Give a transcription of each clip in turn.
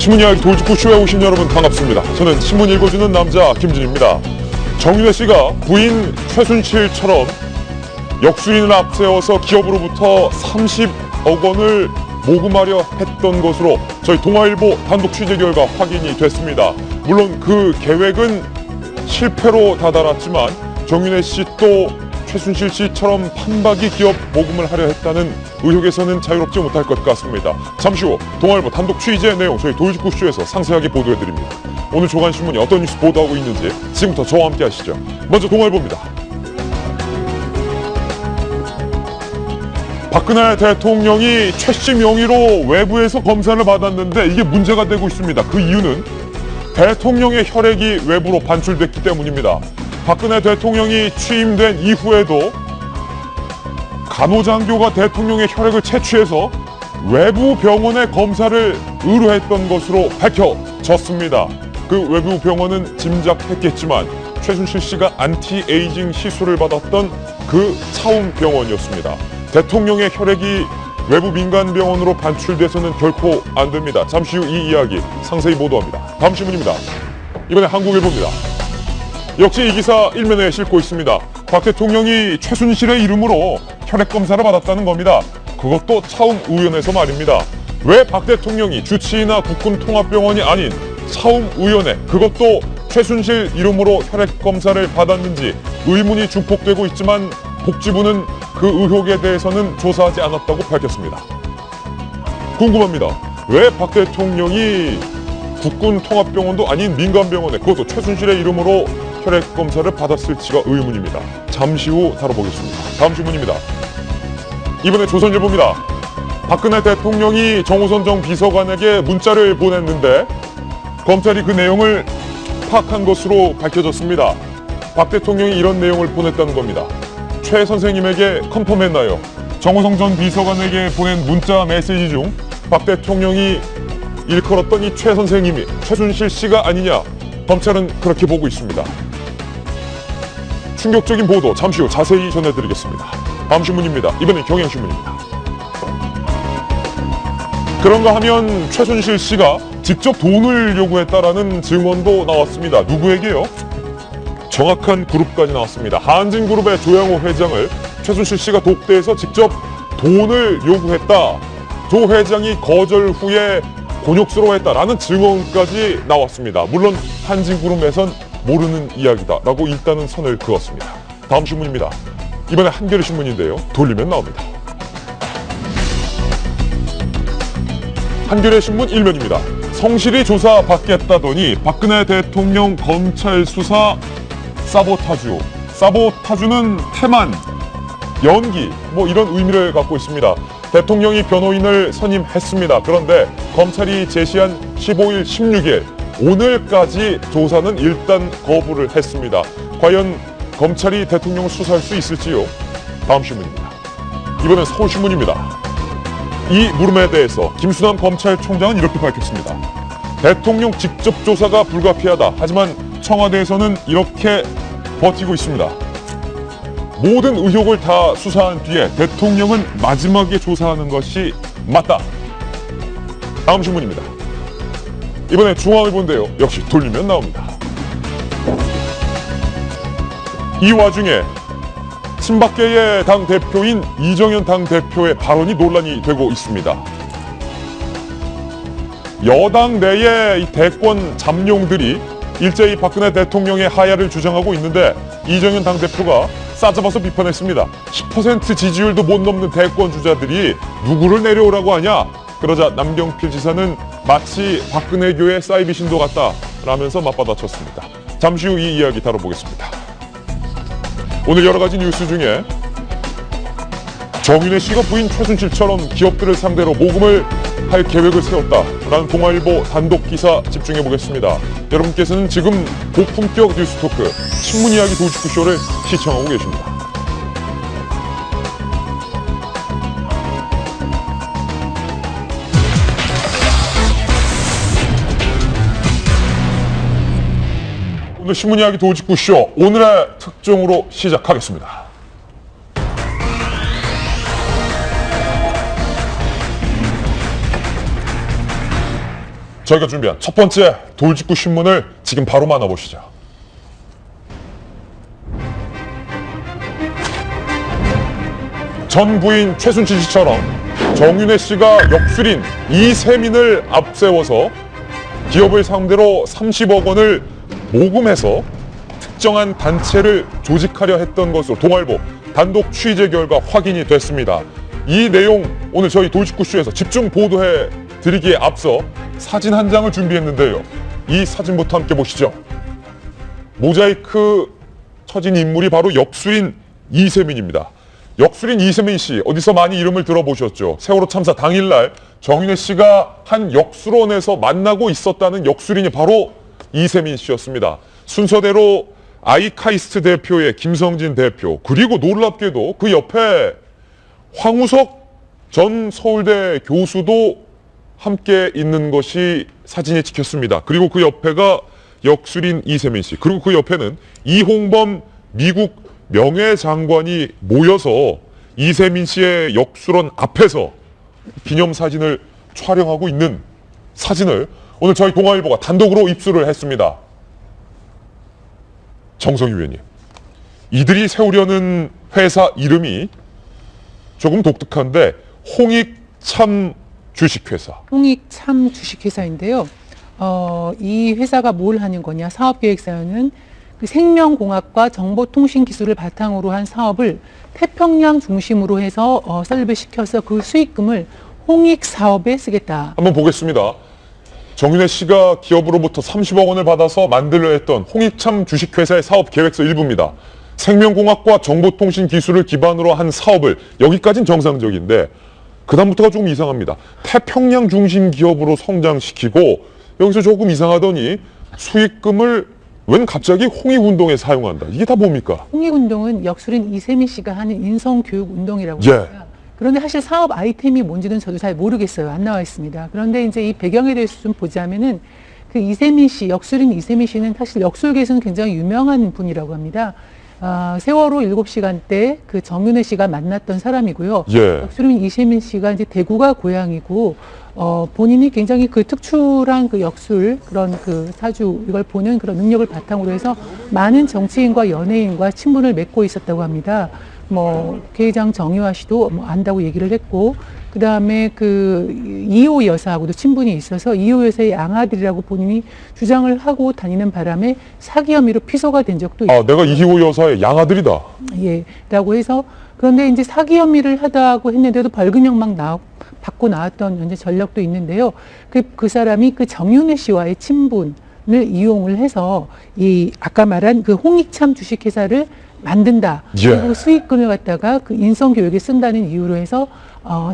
신문 이야기 돌직구쇼에 오신 여러분 반갑습니다. 저는 신문 읽어주는 남자 김준입니다. 정윤회 씨가 부인 최순실처럼 역수인을 앞세워서 기업으로부터 30억 원을 모금하려 했던 것으로 저희 동아일보 단독 취재 결과 확인이 됐습니다. 물론 그 계획은 실패로 다다랐지만 정윤회 씨 또 최순실 씨처럼 판박이 기업 모금을 하려 했다는 의혹에서는 자유롭지 못할 것 같습니다. 잠시 후 동아일보 단독 취재 내용 저희 돌직구쇼에서 상세하게 보도해드립니다. 오늘 조간신문이 어떤 뉴스 보도하고 있는지 지금부터 저와 함께 하시죠. 먼저 동아일보입니다. 박근혜 대통령이 최 씨 명의로 외부에서 검사를 받았는데 이게 문제가 되고 있습니다. 그 이유는 대통령의 혈액이 외부로 반출됐기 때문입니다. 박근혜 대통령이 취임된 이후에도 간호장교가 대통령의 혈액을 채취해서 외부 병원의 검사를 의뢰했던 것으로 밝혀졌습니다. 그 외부 병원은 짐작했겠지만 최순실 씨가 안티에이징 시술을 받았던 그 차움병원이었습니다. 대통령의 혈액이 외부 민간 병원으로 반출돼서는 결코 안 됩니다. 잠시 후 이 이야기 상세히 보도합니다. 다음 신문입니다. 이번에 한국일보입니다. 역시 이 기사 일면에 싣고 있습니다. 박 대통령이 최순실의 이름으로 혈액 검사를 받았다는 겁니다. 그것도 차움의원에서 말입니다. 왜 박 대통령이 주치의나 국군통합병원이 아닌 차움의원에 그것도 최순실 이름으로 혈액 검사를 받았는지 의문이 중폭되고 있지만 복지부는 그 의혹에 대해서는 조사하지 않았다고 밝혔습니다. 궁금합니다. 왜 박 대통령이 국군통합병원도 아닌 민간병원에 그것도 최순실의 이름으로 혈액 검사를 받았을지가 의문입니다. 잠시 후 다뤄보겠습니다. 다음 신문입니다. 이번에 조선일보입니다. 박근혜 대통령이 정호선 전 비서관에게 문자를 보냈는데 검찰이 그 내용을 파악한 것으로 밝혀졌습니다. 박 대통령이 이런 내용을 보냈다는 겁니다. 최 선생님에게 컨펌했나요? 정호성 전 비서관에게 보낸 문자 메시지 중 박 대통령이 일컬었던 이 최 선생님이 최순실 씨가 아니냐? 검찰은 그렇게 보고 있습니다. 충격적인 보도 잠시 후 자세히 전해드리겠습니다. 다음 신문입니다. 이번엔 경향신문입니다. 그런가 하면 최순실 씨가 직접 돈을 요구했다라는 증언도 나왔습니다. 누구에게요? 정확한 그룹까지 나왔습니다. 한진그룹의 조양호 회장을 최순실 씨가 독대해서 직접 돈을 요구했다. 조 회장이 거절 후에 곤욕스러워했다라는 증언까지 나왔습니다. 물론 한진그룹에선 모르는 이야기다라고 일단은 선을 그었습니다. 다음 신문입니다. 이번에 한겨레 신문인데요. 돌리면 나옵니다. 한겨레 신문 일면입니다. 성실히 조사받겠다더니 박근혜 대통령 검찰 수사 사보타주. 사보타주는 태만, 연기 이런 의미를 갖고 있습니다. 대통령이 변호인을 선임했습니다. 그런데 검찰이 제시한 15일, 16일 오늘까지 조사는 일단 거부를 했습니다. 과연 검찰이 대통령을 수사할 수 있을지요? 다음 신문입니다. 이번엔 서울신문입니다. 이 물음에 대해서 김수남 검찰총장은 이렇게 밝혔습니다. 대통령 직접 조사가 불가피하다. 하지만 청와대에서는 이렇게 버티고 있습니다. 모든 의혹을 다 수사한 뒤에 대통령은 마지막에 조사하는 것이 맞다. 다음 신문입니다. 이번에 중앙일보인데요. 역시 돌리면 나옵니다. 이 와중에 친박계의 당대표인 이정현 당대표의 발언이 논란이 되고 있습니다. 여당 내의 이 대권 잠룡들이 일제히 박근혜 대통령의 하야를 주장하고 있는데 이정현 당대표가 싸잡아서 비판했습니다. 10% 지지율도 못 넘는 대권 주자들이 누구를 내려오라고 하냐? 그러자 남경필 지사는 마치 박근혜교의 사이비신도 같다라면서 맞받아쳤습니다. 잠시 후 이 이야기 다뤄보겠습니다. 오늘 여러 가지 뉴스 중에 정윤회 씨가 부인 최순실처럼 기업들을 상대로 모금을 할 계획을 세웠다라는 동아일보 단독 기사 집중해 보겠습니다. 여러분께서는 지금 고품격 뉴스 토크 신문 이야기 돌직구쇼를 시청하고 계십니다. 오늘 신문 이야기 돌직구쇼 오늘의 특종으로 시작하겠습니다. 저희가 준비한 첫 번째 돌직구 신문을 지금 바로 만나보시죠. 전 부인 최순실 씨처럼 정윤회 씨가 역술인 이세민을 앞세워서 기업을 상대로 30억 원을 모금해서 특정한 단체를 조직하려 했던 것으로 동아일보 단독 취재 결과 확인이 됐습니다. 이 내용 오늘 저희 돌직구쇼에서 집중 보도해 드리기에 앞서 사진 한 장을 준비했는데요. 이 사진부터 함께 보시죠. 모자이크 쳐진 인물이 바로 역술인 이세민입니다. 역술인 이세민 씨, 어디서 많이 이름을 들어보셨죠? 세월호 참사 당일날 정윤회 씨가 한 역술원에서 만나고 있었다는 역술인이 바로 이세민 씨였습니다. 순서대로 아이카이스트 대표의 김성진 대표, 그리고 놀랍게도 그 옆에 황우석 전 서울대 교수도 함께 있는 것이 사진에 찍혔습니다. 그리고 그 옆에가 역술인 이세민 씨, 그리고 그 옆에는 이홍범 미국 명예장관이 모여서 이세민 씨의 역술원 앞에서 기념사진을 촬영하고 있는 사진을 오늘 저희 동아일보가 단독으로 입수를 했습니다. 정성희 위원님, 이들이 세우려는 회사 이름이 조금 독특한데 홍익참 주식회사. 홍익참 주식회사인데요. 이 회사가 뭘 하는 거냐? 사업계획서에는 그 생명공학과 정보통신기술을 바탕으로 한 사업을 태평양 중심으로 해서 설립을 시켜서 그 수익금을 홍익사업에 쓰겠다. 한번 보겠습니다. 정윤회 씨가 기업으로부터 30억 원을 받아서 만들려 했던 홍익참 주식회사의 사업 계획서 일부입니다. 생명공학과 정보통신 기술을 기반으로 한 사업을, 여기까지는 정상적인데 그 다음부터가 조금 이상합니다. 태평양 중심 기업으로 성장시키고, 여기서 조금 이상하더니 수익금을 웬 갑자기 홍익운동에 사용한다. 이게 다 뭡니까? 홍익운동은 역술인 이세민 씨가 하는 인성교육운동이라고 예. 합니다. 그런데 사실 사업 아이템이 뭔지는 저도 잘 모르겠어요. 안 나와 있습니다. 그런데 이제 이 배경에 대해서 좀 보자면은 그 이세민 씨, 역술인 이세민 씨는 사실 역술계에서는 굉장히 유명한 분이라고 합니다. 세월호 7시간 때 그 정윤회 씨가 만났던 사람이고요. 예. 역술인 이세민 씨가 이제 대구가 고향이고, 본인이 굉장히 그 특출한 그 역술, 그런 그 사주, 이걸 보는 그런 능력을 바탕으로 해서 많은 정치인과 연예인과 친분을 맺고 있었다고 합니다. 국회의장 정의화 씨도 안다고 얘기를 했고, 그 다음에 그 이호 여사하고도 친분이 있어서 이호 여사의 양아들이라고 본인이 주장을 하고 다니는 바람에 사기 혐의로 피소가 된 적도 있고. 내가 이호 여사의 양아들이다. 예, 라고 해서, 그런데 이제 사기 혐의를 하다고 했는데도 벌금형 막 받고 나왔던 현재 전력도 있는데요. 그 사람이 그 정윤회 씨와의 친분을 이용을 해서 이 아까 말한 그 홍익참 주식회사를 만든다. 예. 그리고 수익금을 갖다가 그 인성교육에 쓴다는 이유로 해서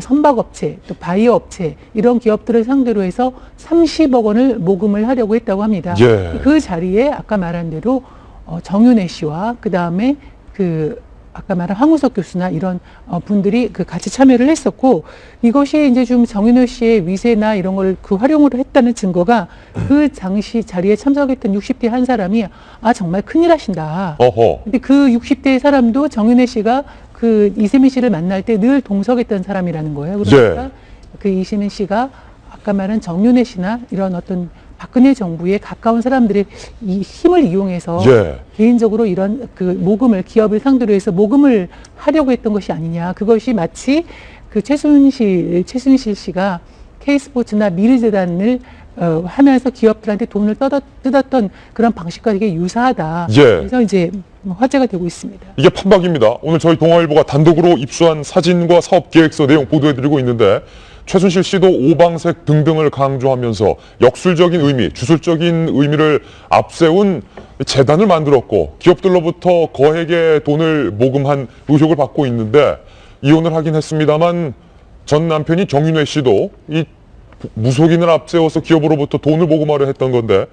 선박업체, 또 바이오업체 이런 기업들을 상대로 해서 30억 원을 모금을 하려고 했다고 합니다. 예. 그 자리에 아까 말한 대로 정윤회 씨와 그 다음에 그 아까 말한 황우석 교수나 이런 분들이 그 같이 참여를 했었고, 이것이 이제 좀 정윤회 씨의 위세나 이런 걸 그 활용을 했다는 증거가 그 당시 자리에 참석했던 60대 한 사람이 정말 큰일 하신다. 어허. 근데 그 60대 사람도 정윤회 씨가 그 이세민 씨를 만날 때 늘 동석했던 사람이라는 거예요. 그러니까 예. 그 이세민 씨가 아까 말한 정윤회 씨나 이런 어떤 박근혜 정부에 가까운 사람들의 이 힘을 이용해서 예. 개인적으로 이런 그 모금을, 기업을 상대로 해서 모금을 하려고 했던 것이 아니냐. 그것이 마치 그 최순실 씨가 K스포츠나 미르재단을 하면서 기업들한테 돈을 뜯었던 그런 방식과 되게 유사하다. 예. 그래서 이제 화제가 되고 있습니다. 이게 판박입니다. 오늘 저희 동아일보가 단독으로 입수한 사진과 사업 계획서 내용 보도해드리고 있는데, 최순실 씨도 오방색 등등을 강조하면서 역술적인 의미, 주술적인 의미를 앞세운 재단을 만들었고, 기업들로부터 거액의 돈을 모금한 의혹을 받고 있는데, 이혼을 하긴 했습니다만 전 남편이 정윤회 씨도 이 무속인을 앞세워서 기업으로부터 돈을 모금하려 했던 건데,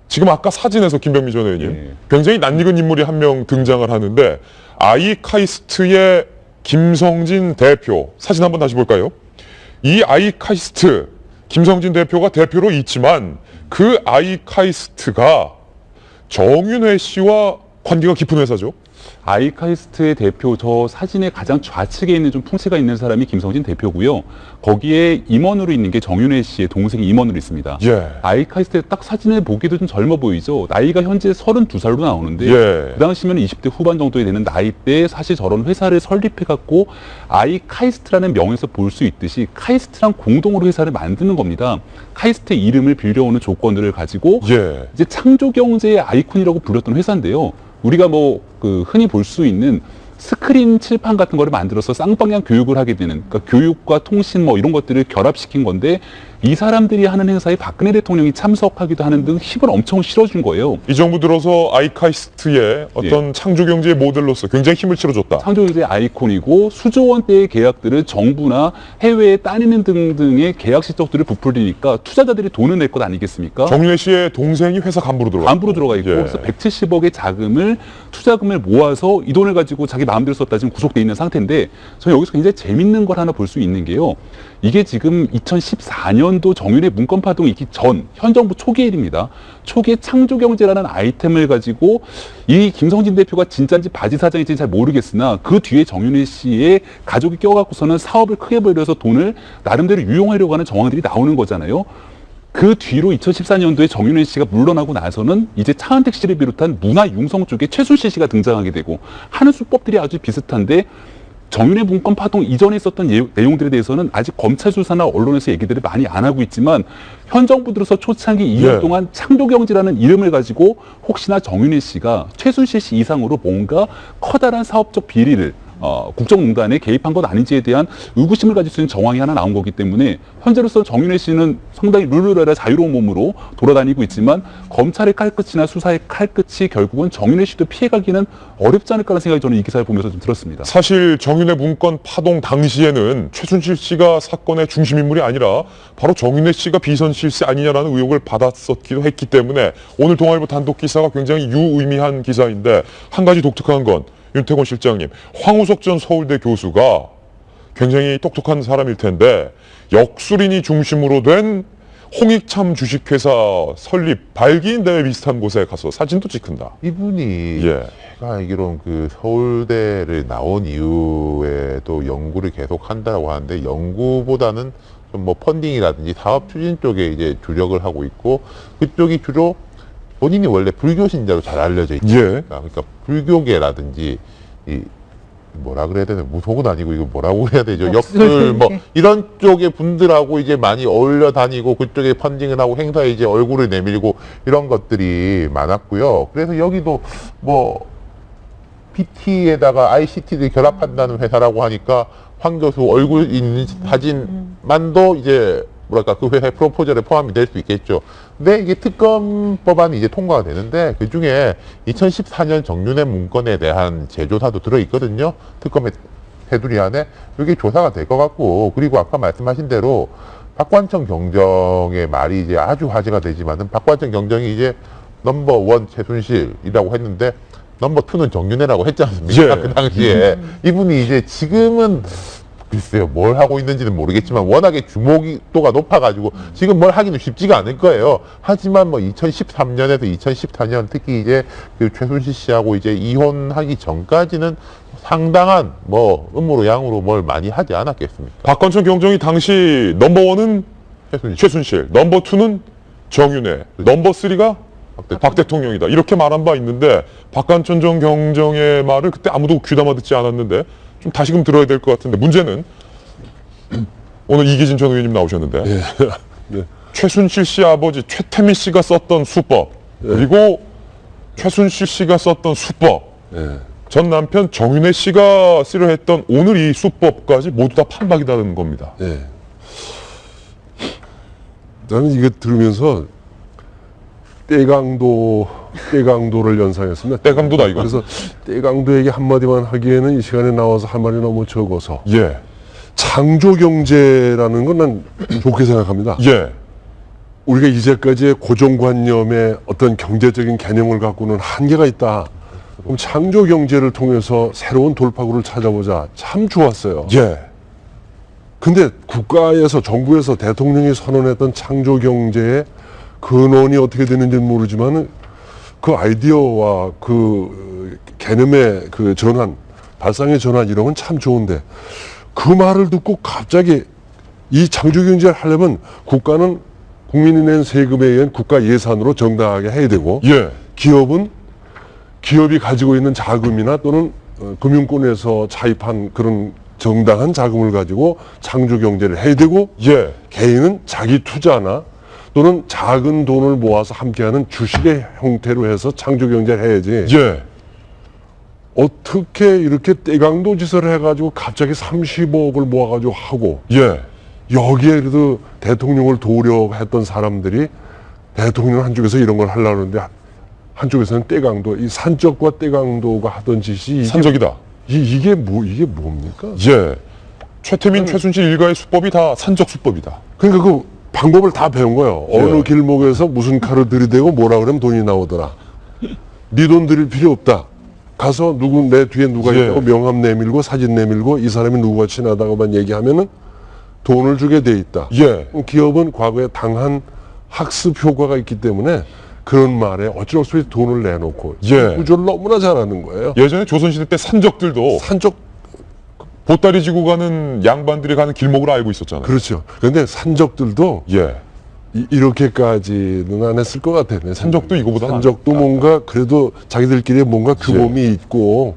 지금 아까 사진에서 김병미 전 의원님, 굉장히 낯익은 인물이 한 명 등장을 하는데, 아이카이스트의 김성진 대표, 사진 한번 다시 볼까요? 이 아이카이스트, 김성진 대표가 대표로 있지만 그 아이카이스트가 정윤회 씨와 관계가 깊은 회사죠. 아이카이스트의 대표, 저 사진의 가장 좌측에 있는 좀 풍채가 있는 사람이 김성진 대표고요. 거기에 임원으로 있는 게 정윤회 씨의 동생이 임원으로 있습니다. 예. 아이카이스트 딱 사진을 보기도 좀 젊어 보이죠. 나이가 현재 32살로 나오는데 예. 그 당시면 20대 후반 정도에 되는 나이 때 사실 저런 회사를 설립해갖고 아이카이스트라는 명에서 볼 수 있듯이 카이스트랑 공동으로 회사를 만드는 겁니다. 카이스트의 이름을 빌려오는 조건들을 가지고 예. 이제 창조 경제의 아이콘이라고 불렸던 회사인데요. 우리가 뭐 그 흔히 볼 수 있는 스크린 칠판 같은 거를 만들어서 쌍방향 교육을 하게 되는, 그러니까 교육과 통신 뭐 이런 것들을 결합시킨 건데, 이 사람들이 하는 행사에 박근혜 대통령이 참석하기도 하는 등 힘을 엄청 실어준 거예요. 이 정부 들어서 아이카이스트의 어떤 창조경제의 모델로서 굉장히 힘을 실어줬다. 창조경제의 아이콘이고 수조 원대의 계약들을 정부나 해외에 따내는 등등의 계약 실적들을 부풀리니까 투자자들이 돈을 낼 것 아니겠습니까? 정윤회 씨의 동생이 회사 간부로 들어가 간부로 들어가 있고, 예. 그래서 170억의 자금을, 투자금을 모아서 이 돈을 가지고 자기 마음대로 썼다 지금 구속돼 있는 상태인데, 저는 여기서 굉장히 재밌는 걸 하나 볼 수 있는 게요. 이게 지금 2014년도 정윤회 문건 파동이 있기 전, 현 정부 초기의 일입니다. 초기에 창조경제라는 아이템을 가지고 이 김성진 대표가 진짜인지 바지 사장인지 잘 모르겠으나 그 뒤에 정윤회 씨의 가족이 껴갖고서는 사업을 크게 벌여서 돈을 나름대로 유용하려고 하는 정황들이 나오는 거잖아요. 그 뒤로 2014년도에 정윤회 씨가 물러나고 나서는 이제 차은택 씨를 비롯한 문화융성 쪽에 최순실 씨가 등장하게 되고 하는 수법들이 아주 비슷한데, 정윤회 문건 파동 이전에 있었던 내용들에 대해서는 아직 검찰 수사나 언론에서 얘기들을 많이 안 하고 있지만, 현 정부 들어서 초창기 2년 동안 창조경제라는 이름을 가지고 혹시나 정윤회 씨가 최순실 씨 이상으로 뭔가 커다란 사업적 비리를 국정농단에 개입한 것 아닌지에 대한 의구심을 가질 수 있는 정황이 하나 나온 거기 때문에, 현재로서 정윤회 씨는 상당히 룰루랄라 자유로운 몸으로 돌아다니고 있지만, 검찰의 칼끝이나 수사의 칼끝이 결국은 정윤회 씨도 피해가기는 어렵지 않을까라는 생각이 저는 이 기사를 보면서 좀 들었습니다. 사실 정윤회 문건 파동 당시에는 최순실 씨가 사건의 중심 인물이 아니라 바로 정윤회 씨가 비선 실세 아니냐라는 의혹을 받았었기도 했기 때문에, 오늘 동아일보 단독 기사가 굉장히 유의미한 기사인데, 한 가지 독특한 건 윤태권 실장님, 황우석 전 서울대 교수가 굉장히 똑똑한 사람일 텐데 역술인이 중심으로 된 홍익참 주식회사 설립 발기인 대회 비슷한 곳에 가서 사진도 찍힌다. 이분이 예. 제가 알기로는 그 서울대를 나온 이후에 또 연구를 계속 한다고 하는데, 연구보다는 좀 뭐 펀딩이라든지 사업 추진 쪽에 이제 주력을 하고 있고, 그쪽이 주로 본인이 원래 불교 신자로 잘 알려져 있다. 예. 그러니까 불교계라든지 이 뭐라 그래야 되나, 무속은 아니고 이거 뭐라고 그래야 되죠? 역술 뭐 이런 쪽의 분들하고 이제 많이 어울려 다니고, 그쪽에 펀딩을 하고 행사에 이제 얼굴을 내밀고 이런 것들이 많았고요. 그래서 여기도 뭐 PT에다가 ICT를 결합한다는 회사라고 하니까 황 교수 얼굴 있는 사진만도 이제 뭐랄까 그 회사의 프로포절에 포함이 될 수 있겠죠. 근데 이게 특검 법안이 이제 통과가 되는데, 그 중에 2014년 정윤회 문건에 대한 재조사도 들어있거든요. 특검의 테두리 안에. 이게 조사가 될 것 같고, 그리고 아까 말씀하신 대로 박관청 경정의 말이 이제 아주 화제가 되지만은, 박관청 경정이 이제 넘버1 최순실이라고 했는데 넘버2는 정윤회라고 했지 않습니까? 예. 그 당시에. 이분이 이제 지금은 글쎄요, 뭘 하고 있는지는 모르겠지만 워낙에 주목도가 높아가지고 지금 뭘 하기는 쉽지가 않을 거예요. 하지만 뭐 2013년에서 2014년 특히 이제 그 최순실 씨하고 이제 이혼하기 전까지는 상당한 뭐 음으로 양으로 뭘 많이 하지 않았겠습니까? 박관청 경정이 당시 넘버1은 최순실, 넘버2는 정윤회, 넘버3가 박 대통령이다. 이렇게 말한 바 있는데, 박관청 경정의 말을 그때 아무도 귀담아 듣지 않았는데 좀 다시금 들어야 될 것 같은데, 문제는 오늘 이기진 전 의원님 나오셨는데 네. 최순실 씨 아버지 최태민 씨가 썼던 수법, 그리고 최순실 씨가 썼던 수법, 전 남편 정윤회 씨가 쓰려 했던 오늘 이 수법까지 모두 다 판박이라는 겁니다. 나는 이거 들으면서 떼강도를 연상했습니다. 떼강도다, 이거. 그래서 떼강도에게 한마디만 하기에는 이 시간에 나와서 할 말이 너무 적어서, 예. 창조경제라는 건 난 좋게 생각합니다. 예. 우리가 이제까지의 고정관념의 어떤 경제적인 개념을 갖고는 한계가 있다. 그럼 창조경제를 통해서 새로운 돌파구를 찾아보자. 참 좋았어요. 예. 근데 국가에서, 정부에서 대통령이 선언했던 창조경제의 근원이 어떻게 되는지는 모르지만 그 아이디어와 그 개념의 그 전환, 발상의 전환 이런 건 참 좋은데 그 말을 듣고 갑자기 이 창조경제를 하려면 국가는 국민이 낸 세금에 의한 국가 예산으로 정당하게 해야 되고 예. 기업이 가지고 있는 자금이나 또는 금융권에서 차입한 그런 정당한 자금을 가지고 창조경제를 해야 되고 예. 개인은 자기 투자나 또는 작은 돈을 모아서 함께하는 주식의 형태로 해서 창조경제를 해야지 예. 어떻게 이렇게 떼강도 짓을 해가지고 갑자기 35억을 모아가지고 하고 예. 여기에 그래도 대통령을 도우려고 했던 사람들이 대통령 한쪽에서 이런 걸 하려고 하는데 한쪽에서는 떼강도, 이 산적과 떼강도가 하던 짓이 산적이다. 이게 뭡니까? 예. 최태민, 최순실 일가의 수법이 다 산적 수법이다. 그러니까 그 방법을 다 배운 거예요. 예. 어느 길목에서 무슨 칼을 들이대고 뭐라 그러면 돈이 나오더라. 네 돈 들일 필요 없다. 가서 내 뒤에 누가 예. 있다고 명함 내밀고 사진 내밀고 이 사람이 누구와 친하다고만 얘기하면은 돈을 주게 돼 있다. 예. 기업은 과거에 당한 학습 효과가 있기 때문에 그런 말에 어쩔 수 없이 돈을 내놓고 예. 구조를 너무나 잘하는 거예요. 예전에 조선시대 때 산적들도 산적 보따리 지고 가는 양반들이 가는 길목으로 알고 있었잖아요. 그렇죠. 그런데 산적들도 예. 이렇게까지는 안 했을 것 같아요. 내 산적도 생각에. 이거보다 산적도 뭔가 그래도 자기들끼리 뭔가 규범이 예. 있고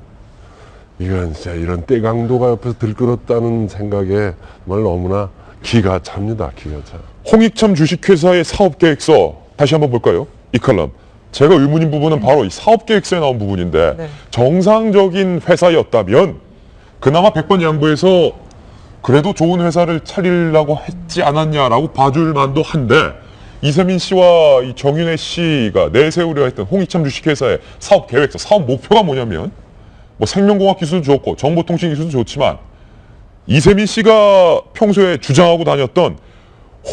이건 진짜 이런 떼강도가 옆에서 들끓었다는 생각에 정말 너무나 기가 찹니다. 기가 차. 홍익참 주식회사의 사업계획서 다시 한번 볼까요? 이 칼럼. 제가 의문인 부분은 바로 이 사업계획서에 나온 부분인데 네. 정상적인 회사였다면 그나마 100번 양보해서 그래도 좋은 회사를 차리려고 했지 않았냐라고 봐줄 만도 한데 이세민 씨와 이 정윤회 씨가 내세우려 했던 홍익참 주식회사의 사업계획서, 사업 목표가 뭐냐면 뭐 생명공학 기술도 좋고 정보통신 기술도 좋지만 이세민 씨가 평소에 주장하고 다녔던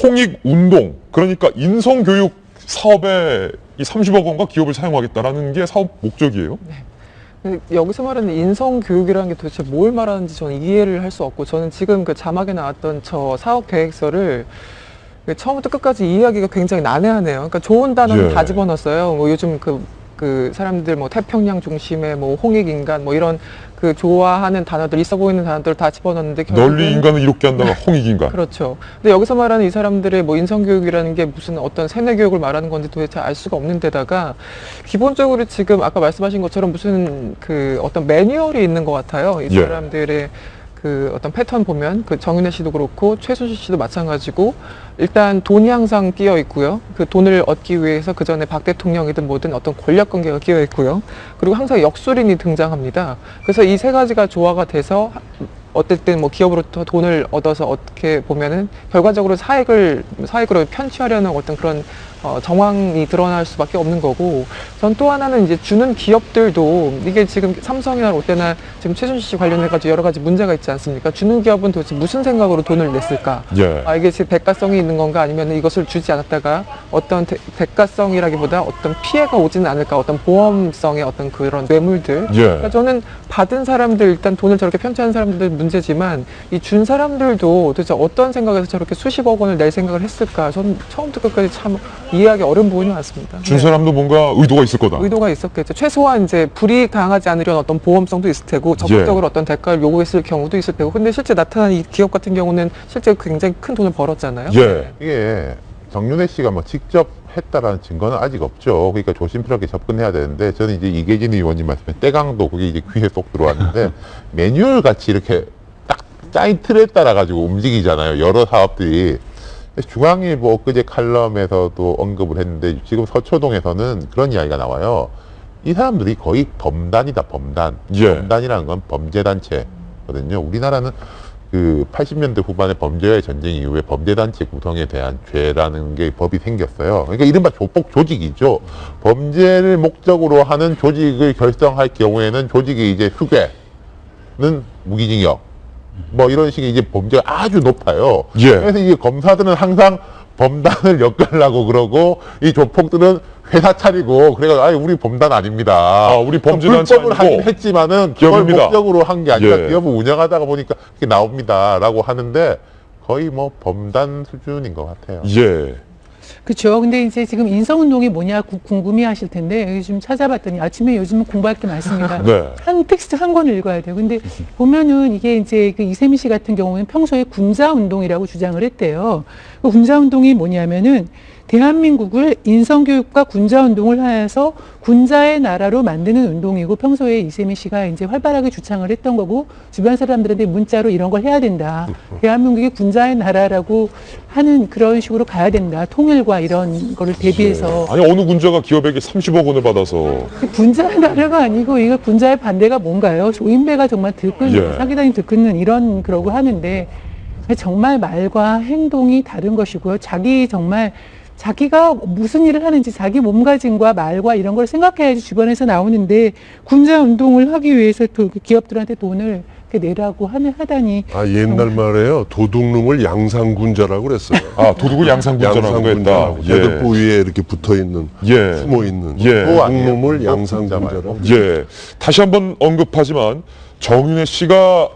홍익운동, 그러니까 인성교육 사업에 이 30억 원과 기업을 사용하겠다라는 게 사업 목적이에요. 여기서 말하는 인성교육이라는 게 도대체 뭘 말하는지 저는 이해를 할 수 없고, 저는 지금 그 자막에 나왔던 저 사업 계획서를 처음부터 끝까지 이해하기가 굉장히 난해하네요. 그러니까 좋은 단어는 예. 다 집어넣었어요. 뭐 요즘 그 사람들 뭐 태평양 중심의 뭐 홍익인간 뭐 이런 그 좋아하는 단어들, 있어 보이는 단어들을 다 집어넣는데 널리 인간을 이롭게 한다가 홍익인간. 그렇죠. 근데 여기서 말하는 이 사람들의 뭐 인성교육이라는 게 무슨 어떤 세뇌교육을 말하는 건지 도대체 알 수가 없는 데다가 기본적으로 지금 아까 말씀하신 것처럼 무슨 그 어떤 매뉴얼이 있는 것 같아요. 이 예. 사람들의 그 어떤 패턴 보면 그 정윤회 씨도 그렇고 최순실 씨도 마찬가지고 일단 돈이 항상 끼어 있고요. 그 돈을 얻기 위해서 그 전에 박 대통령이든 뭐든 어떤 권력 관계가 끼어 있고요. 그리고 항상 역술인이 등장합니다. 그래서 이 세 가지가 조화가 돼서 어쨌든 뭐 기업으로부터 돈을 얻어서 어떻게 보면은 결과적으로 사익으로 편취하려는 어떤 그런 정황이 드러날 수밖에 없는 거고, 전 또 하나는 이제 주는 기업들도 이게 지금 삼성이나 롯데나 지금 최순실 씨 관련해가지고 여러 가지 문제가 있지 않습니까? 주는 기업은 도대체 무슨 생각으로 돈을 냈을까? 예. 아, 이게 지금 대가성이 있는 건가, 아니면 이것을 주지 않았다가 어떤 대가성이라기보다 어떤 피해가 오지는 않을까, 어떤 보험성의 어떤 그런 뇌물들. 예. 그러니까 저는 받은 사람들, 일단 돈을 저렇게 편취한 사람들 문제지만 이 준 사람들도 도대체 어떤 생각에서 저렇게 수십억 원을 낼 생각을 했을까? 저는 처음부터 끝까지 참 이해하기 어려운 부분이 많습니다. 준 네. 사람도 뭔가 의도가 있을 거다. 의도가 있었겠죠. 최소한 이제 불이익 당하지 않으려는 어떤 보험성도 있을 테고, 적극적으로 예. 어떤 대가를 요구했을 경우도 있을 테고. 근데 실제 나타난 이 기업 같은 경우는 실제 굉장히 큰 돈을 벌었잖아요. 예. 이게 정윤회 씨가 뭐 직접 했다라는 증거는 아직 없죠. 그러니까 조심스럽게 접근해야 되는데, 저는 이제 이계진 의원님 말씀에 떼강도 그게 이제 귀에 쏙 들어왔는데 매뉴얼 같이 이렇게 딱 짜인 틀에 따라 가지고 움직이잖아요. 여러 사업들이. 중앙일보 엊그제 칼럼에서도 언급을 했는데, 지금 서초동에서는 그런 이야기가 나와요. 이 사람들이 거의 범단이다, 범단. 예. 범단이라는 건 범죄단체거든요. 우리나라는 그 80년대 후반에 범죄와의 전쟁 이후에 범죄단체 구성에 대한 죄라는 게 법이 생겼어요. 그러니까 이른바 조폭 조직이죠. 범죄를 목적으로 하는 조직을 결성할 경우에는 조직이 이제 수괴는 무기징역, 뭐 이런 식의 이제 범죄가 아주 높아요. 예. 그래서 이게 검사들은 항상 범단을 엮으려고 그러고, 이 조폭들은 회사 차리고 그래가 아니 우리 범단 아닙니다. 아, 우리 범죄단체 불법을 아니고 하긴 했지만은 그걸 기업입니다. 목적으로 한 게 아니라 예. 기업을 운영하다가 보니까 그게 나옵니다라고 하는데 거의 뭐 범단 수준인 것 같아요. 예. 그렇죠. 근데 이제 지금 인성운동이 뭐냐 궁금해하실 텐데 좀 찾아봤더니 아침에 요즘 공부할 게 많습니다. 네. 한 텍스트 한 권을 읽어야 돼요. 근데 보면은 이게 이제 그 이세민 씨 같은 경우는 평소에 군자운동이라고 주장을 했대요. 그 군자운동이 뭐냐면은 대한민국을 인성교육과 군자운동을 하여서 군자의 나라로 만드는 운동이고 평소에 이세민 씨가 이제 활발하게 주창을 했던 거고 주변 사람들한테 문자로 이런 걸 해야 된다. 대한민국이 군자의 나라라고 하는 그런 식으로 가야 된다. 통일과 이런 거를 대비해서. 아니 어느 군자가 기업에게 30억 원을 받아서 군자의 나라가 아니고 이거 군자의 반대가 뭔가요? 조인배가 정말 들끓는 사기단이 들끓는 이런 그러고 하는데 정말 말과 행동이 다른 것이고요. 자기가 무슨 일을 하는지 자기 몸가짐과 말과 이런 걸 생각해야지 주변에서 나오는데 군자 운동을 하기 위해서 기업들한테 돈을 내라고 하다니. 옛날 말에요. 도둑놈을 양상군자라고 그랬어요. 도둑을 양상군자라고 했다. 대들보 위에 이렇게 붙어있는, 숨어있는 도둑놈을 양상군자라고. 다시 한번 언급하지만 정윤회 씨가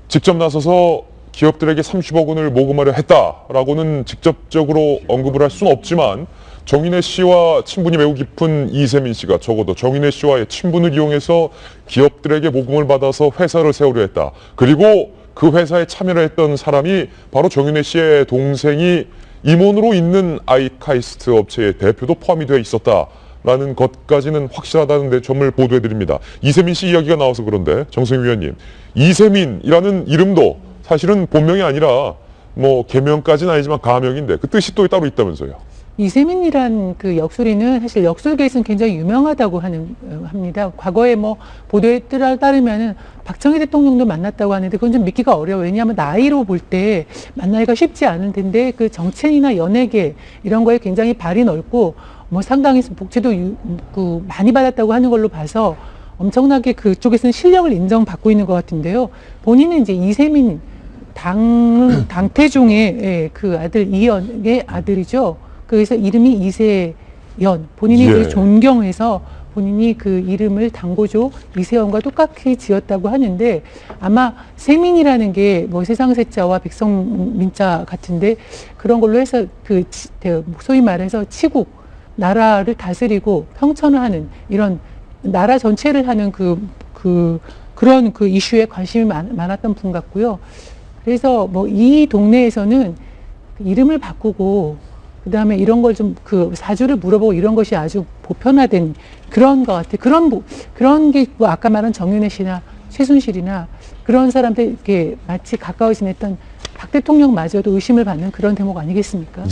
직접 나서서 기업들에게 30억 원을 모금하려 했다라고는 직접적으로 언급을 할 수는 없지만 정윤회 씨와 친분이 매우 깊은 이세민 씨가 적어도 정윤회 씨와의 친분을 이용해서 기업들에게 모금을 받아서 회사를 세우려 했다. 그리고 그 회사에 참여를 했던 사람이 바로 정윤회 씨의 동생이 임원으로 있는 아이카이스트 업체의 대표도 포함이 되어 있었다라는 것까지는 확실하다는 데 점을 보도해드립니다. 이세민 씨 이야기가 나와서 그런데 정승희 위원님, 이세민이라는 이름도 사실은 본명이 아니라 뭐 개명까지는 아니지만 가명인데 그 뜻이 또 따로 있다면서요. 이세민이란 그 역술이는 사실 역술계에서는 굉장히 유명하다고 합니다. 과거에 뭐 보도에 따르면은 박정희 대통령도 만났다고 하는데 그건 좀 믿기가 어려워요. 왜냐하면 나이로 볼 때 만나기가 쉽지 않을 텐데 그 정치인이나 연예계 이런 거에 굉장히 발이 넓고 뭐 상당히 복지도 많이 받았다고 하는 걸로 봐서 엄청나게 그쪽에서는 실력을 인정받고 있는 것 같은데요. 본인은 이제 이세민 당태종의 그 아들 이연의 아들이죠. 그래서 이름이 이세연. 본인이 그 존경해서 본인이 그 이름을 당고조 이세연과 똑같이 지었다고 하는데 아마 세민이라는 게 뭐 세상세자와 백성민자 같은데 그런 걸로 해서 소위 말해서 치국 나라를 다스리고 평천하는 이런 나라 전체를 하는 그런 이슈에 관심이 많았던 분 같고요. 그래서 뭐 이 동네에서는 이름을 바꾸고 그다음에 이런 걸 좀 사주를 물어보고 이런 것이 아주 보편화된 그런 것 같아요. 그런 게 뭐 아까 말한 정윤회 씨나 최순실이나 그런 사람들에게 마치 가까워 지냈던 박 대통령마저도 의심을 받는 그런 대목 아니겠습니까?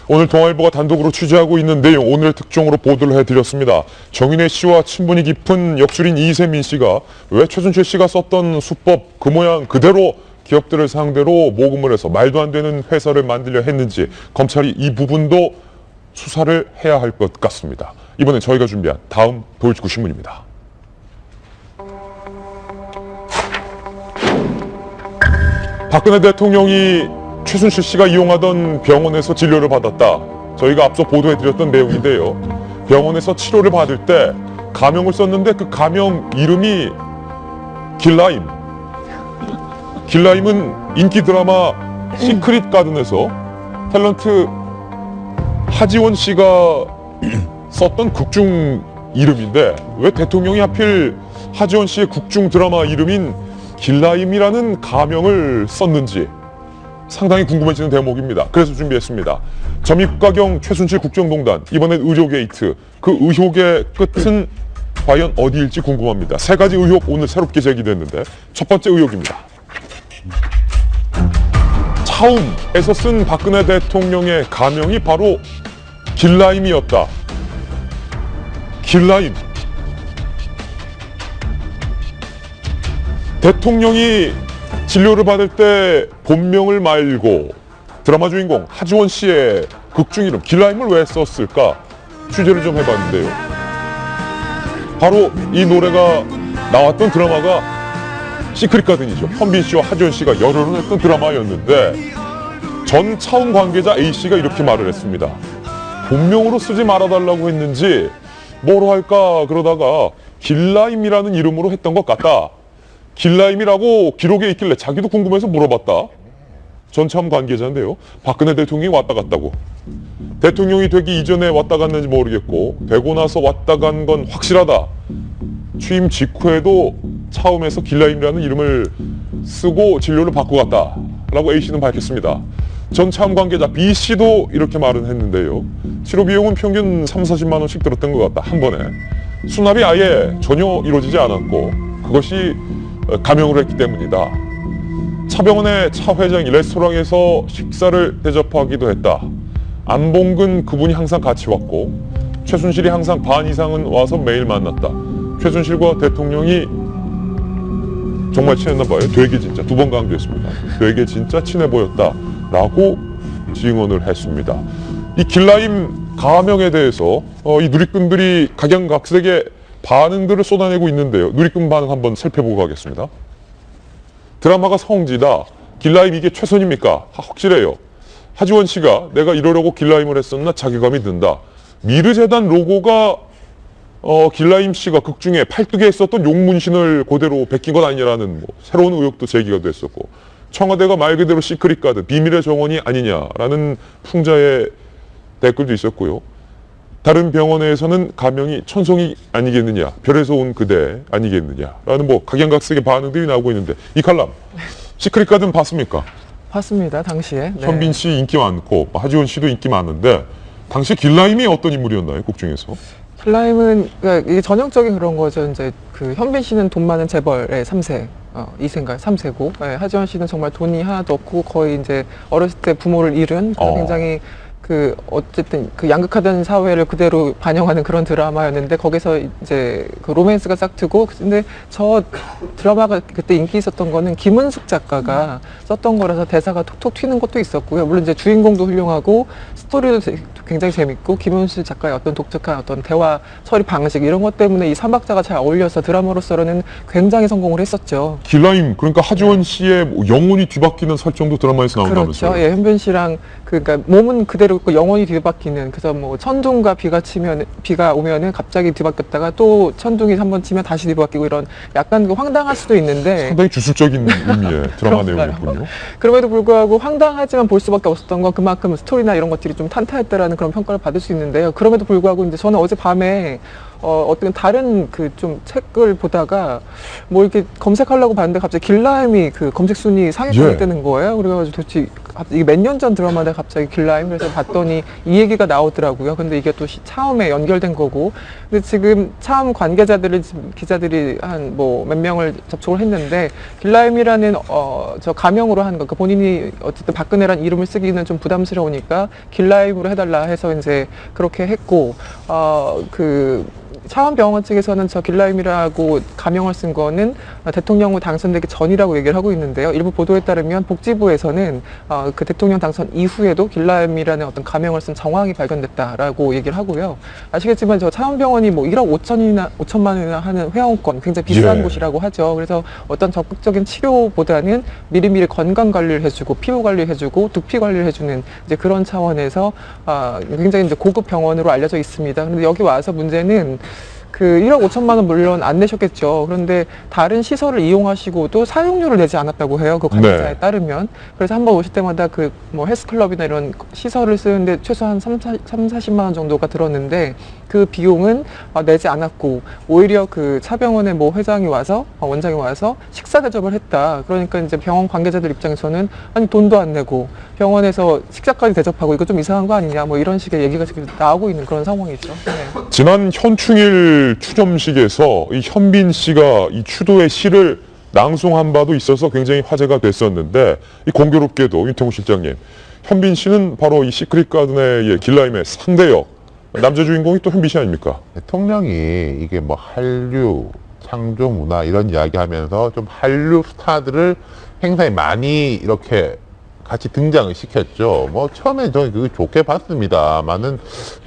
오늘 동아일보가 단독으로 취재하고 있는 내용 오늘 특종으로 보도를 해드렸습니다. 정윤회 씨와 친분이 깊은 역술인 이세민 씨가 왜 최순실 씨가 썼던 수법 그 모양 그대로 기업들을 상대로 모금을 해서 말도 안 되는 회사를 만들려 했는지 검찰이 이 부분도 수사를 해야 할 것 같습니다. 이번에 저희가 준비한 다음 도일지구 신문입니다. 박근혜 대통령이 최순실 씨가 이용하던 병원에서 진료를 받았다. 저희가 앞서 보도해드렸던 내용인데요. 병원에서 치료를 받을 때 가명을 썼는데 그 가명 이름이 길라임. 길라임은 인기 드라마 시크릿 가든에서 탤런트 하지원 씨가 썼던 극중 이름인데 왜 대통령이 하필 하지원 씨의 극중 드라마 이름인 길라임이라는 가명을 썼는지 상당히 궁금해지는 대목입니다. 그래서 준비했습니다. 점입가경 최순실 국정농단, 이번엔 의료 게이트. 그 의혹의 끝은 과연 어디일지 궁금합니다. 세 가지 의혹 오늘 새롭게 제기됐는데 첫 번째 의혹입니다. 차움에서 쓴 박근혜 대통령의 가명이 바로 길라임이었다. 길라임. 대통령이 진료를 받을 때 본명을 말고 드라마 주인공 하지원 씨의 극중 이름 길라임을 왜 썼을까 취재를 좀 해봤는데요. 바로 이 노래가 나왔던 드라마가 시크릿 가든이죠. 현빈 씨와 하지원 씨가 열연을 했던 드라마였는데 전 차움 관계자 A 씨가 이렇게 말을 했습니다. 본명으로 쓰지 말아달라고 했는지 뭐로 할까 그러다가 길라임이라는 이름으로 했던 것 같다. 길라임이라고 기록에 있길래 자기도 궁금해서 물어봤다. 전참 관계자인데요. 박근혜 대통령이 왔다 갔다고. 대통령이 되기 이전에 왔다 갔는지 모르겠고 되고 나서 왔다 간 건 확실하다. 취임 직후에도 차움에서 길라임이라는 이름을 쓰고 진료를 받고 갔다라고 A씨는 밝혔습니다. 전 차움 관계자 B씨도 이렇게 말은 했는데요. 치료 비용은 평균 30-40만 원씩 들었던 것 같다. 한 번에. 수납이 아예 전혀 이루어지지 않았고 그것이 감형을 했기 때문이다. 차병원의 차 회장이 레스토랑에서 식사를 대접하기도 했다. 안봉근 그분이 항상 같이 왔고 최순실이 항상 반 이상은 와서 매일 만났다. 최순실과 대통령이 정말 친했나 봐요. 되게 진짜 2번 강조했습니다. 되게 진짜 친해 보였다라고 증언을 했습니다. 이 길라임 가명에 대해서 이 누리꾼들이 각양각색의 반응들을 쏟아내고 있는데요. 누리꾼 반응 한번 살펴보고 가겠습니다. 드라마가 성지다. 길라임 이게 최선입니까? 확실해요. 하지원 씨가 내가 이러려고 길라임을 했었나 자괴감이 든다. 미르재단 로고가 길라임 씨가 극 중에 팔뚝에 했었던 용문신을 그대로 베낀 건 아니냐라는 새로운 의혹도 제기가 됐었고 청와대가 말 그대로 시크릿 가드 비밀의 정원이 아니냐라는 풍자의 댓글도 있었고요. 다른 병원에서는 가명이 천송이 아니겠느냐, 별에서 온 그대 아니겠느냐라는 각양각색의 반응들이 나오고 있는데 이 칼럼 시크릿 가드는 봤습니까? 봤습니다. 당시에. 네. 현빈 씨 인기 많고 하지원 씨도 인기 많은데 당시 길라임이 어떤 인물이었나요? 곡 중에서? 길라임은 그러니까 이게 전형적인 그런 거죠. 이제 그 현빈 씨는 돈 많은 재벌의 3세, 2세인가요? 3세고, 네, 하지원 씨는 정말 돈이 하나도 없고 거의 이제 어렸을 때 부모를 잃은 굉장히 어쨌든 양극화된 사회를 그대로 반영하는 그런 드라마였는데 거기서 이제 로맨스가 싹 트고 근데 저 드라마가 그때 인기 있었던 거는 김은숙 작가가 썼던 거라서 대사가 톡톡 튀는 것도 있었고요. 물론 이제 주인공도 훌륭하고 스토리도 굉장히 재밌고 김은숙 작가의 어떤 독특한 어떤 대화 처리 방식 이런 것 때문에 이 3박자가 잘 어울려서 드라마로서는 굉장히 성공을 했었죠. 길라임 그러니까 하지원 씨의 영혼이 뒤바뀌는 설정도 드라마에서 나온다면서요? 그렇죠. 예, 현빈 씨랑 그러니까 몸은 그대로 있고 영혼이 뒤바뀌는 그래서 천둥과 비가 오면은 갑자기 뒤바뀌었다가 또 천둥이 한번 치면 다시 뒤바뀌고 이런 약간 황당할 수도 있는데 상당히 주술적인 의미의 드라마 내용이군요. 그럼에도 불구하고 황당하지만 볼 수밖에 없었던 건 그만큼 스토리나 이런 것들이 좀 탄탄했다라는 그런 평가를 받을 수 있는데요. 그럼에도 불구하고 이제 저는 어제 밤에 어떤 다른 좀 책을 보다가 이렇게 검색하려고 봤는데 갑자기 길라임이 검색 순위 상위권이 뜨는 거예요. 그래가지고 도대체 이게 몇 년 전 드라마인데 갑자기 길라임 그래서 봤더니 이 얘기가 나오더라고요. 근데 이게 또 차움에 연결된 거고. 근데 지금 차움 관계자들을 기자들이 한 몇 명을 접촉을 했는데 길라임이라는 저 가명으로 하는 거, 본인이 어쨌든 박근혜란 이름을 쓰기는 좀 부담스러우니까 길라임으로 해달라 해서 이제 그렇게 했고 차원병원 측에서는 저 길라임이라고 가명을 쓴 거는 대통령 당선되기 전이라고 얘기를 하고 있는데요. 일부 보도에 따르면 복지부에서는 그 대통령 당선 이후에도 길라임이라는 어떤 가명을 쓴 정황이 발견됐다라고 얘기를 하고요. 아시겠지만 저 차원병원이 1억 5천만 원이나 하는 회원권 굉장히 비싼 곳이라고 하죠. 그래서 어떤 적극적인 치료보다는 미리미리 건강 관리를 해주고 피부 관리를 해주고 두피 관리를 해주는 이제 그런 차원에서 굉장히 이제 고급 병원으로 알려져 있습니다. 그런데 여기 와서 문제는 1억 5천만 원 물론 안 내셨겠죠. 그런데 다른 시설을 이용하시고도 사용료를 내지 않았다고 해요. 그 관계자에 따르면. 그래서 한번 오실 때마다 헬스클럽이나 이런 시설을 쓰는데 최소한 40만 원 정도가 들었는데 그 비용은 내지 않았고 오히려 차병원의 회장이 와서 원장이 와서 식사 대접을 했다. 그러니까 이제 병원 관계자들 입장에서는 아니 돈도 안 내고 병원에서 식사까지 대접하고 이거 좀 이상한 거 아니냐 이런 식의 얘기가 지금 나오고 있는 그런 상황이죠. 네. 지난 현충일 추점식에서 이 현빈 씨가 이 추도의 시를 낭송한 바도 있어서 굉장히 화제가 됐었는데 이 공교롭게도 윤태웅 실장님, 현빈 씨는 바로 이 시크릿 가든의 길라임의 상대역 남자 주인공이 또 현빈 씨 아닙니까? 대통령이 이게 한류, 창조 문화 이런 이야기하면서 좀 한류 스타들을 행사에 많이 이렇게 같이 등장을 시켰죠. 처음에 저는 그거 좋게 봤습니다만은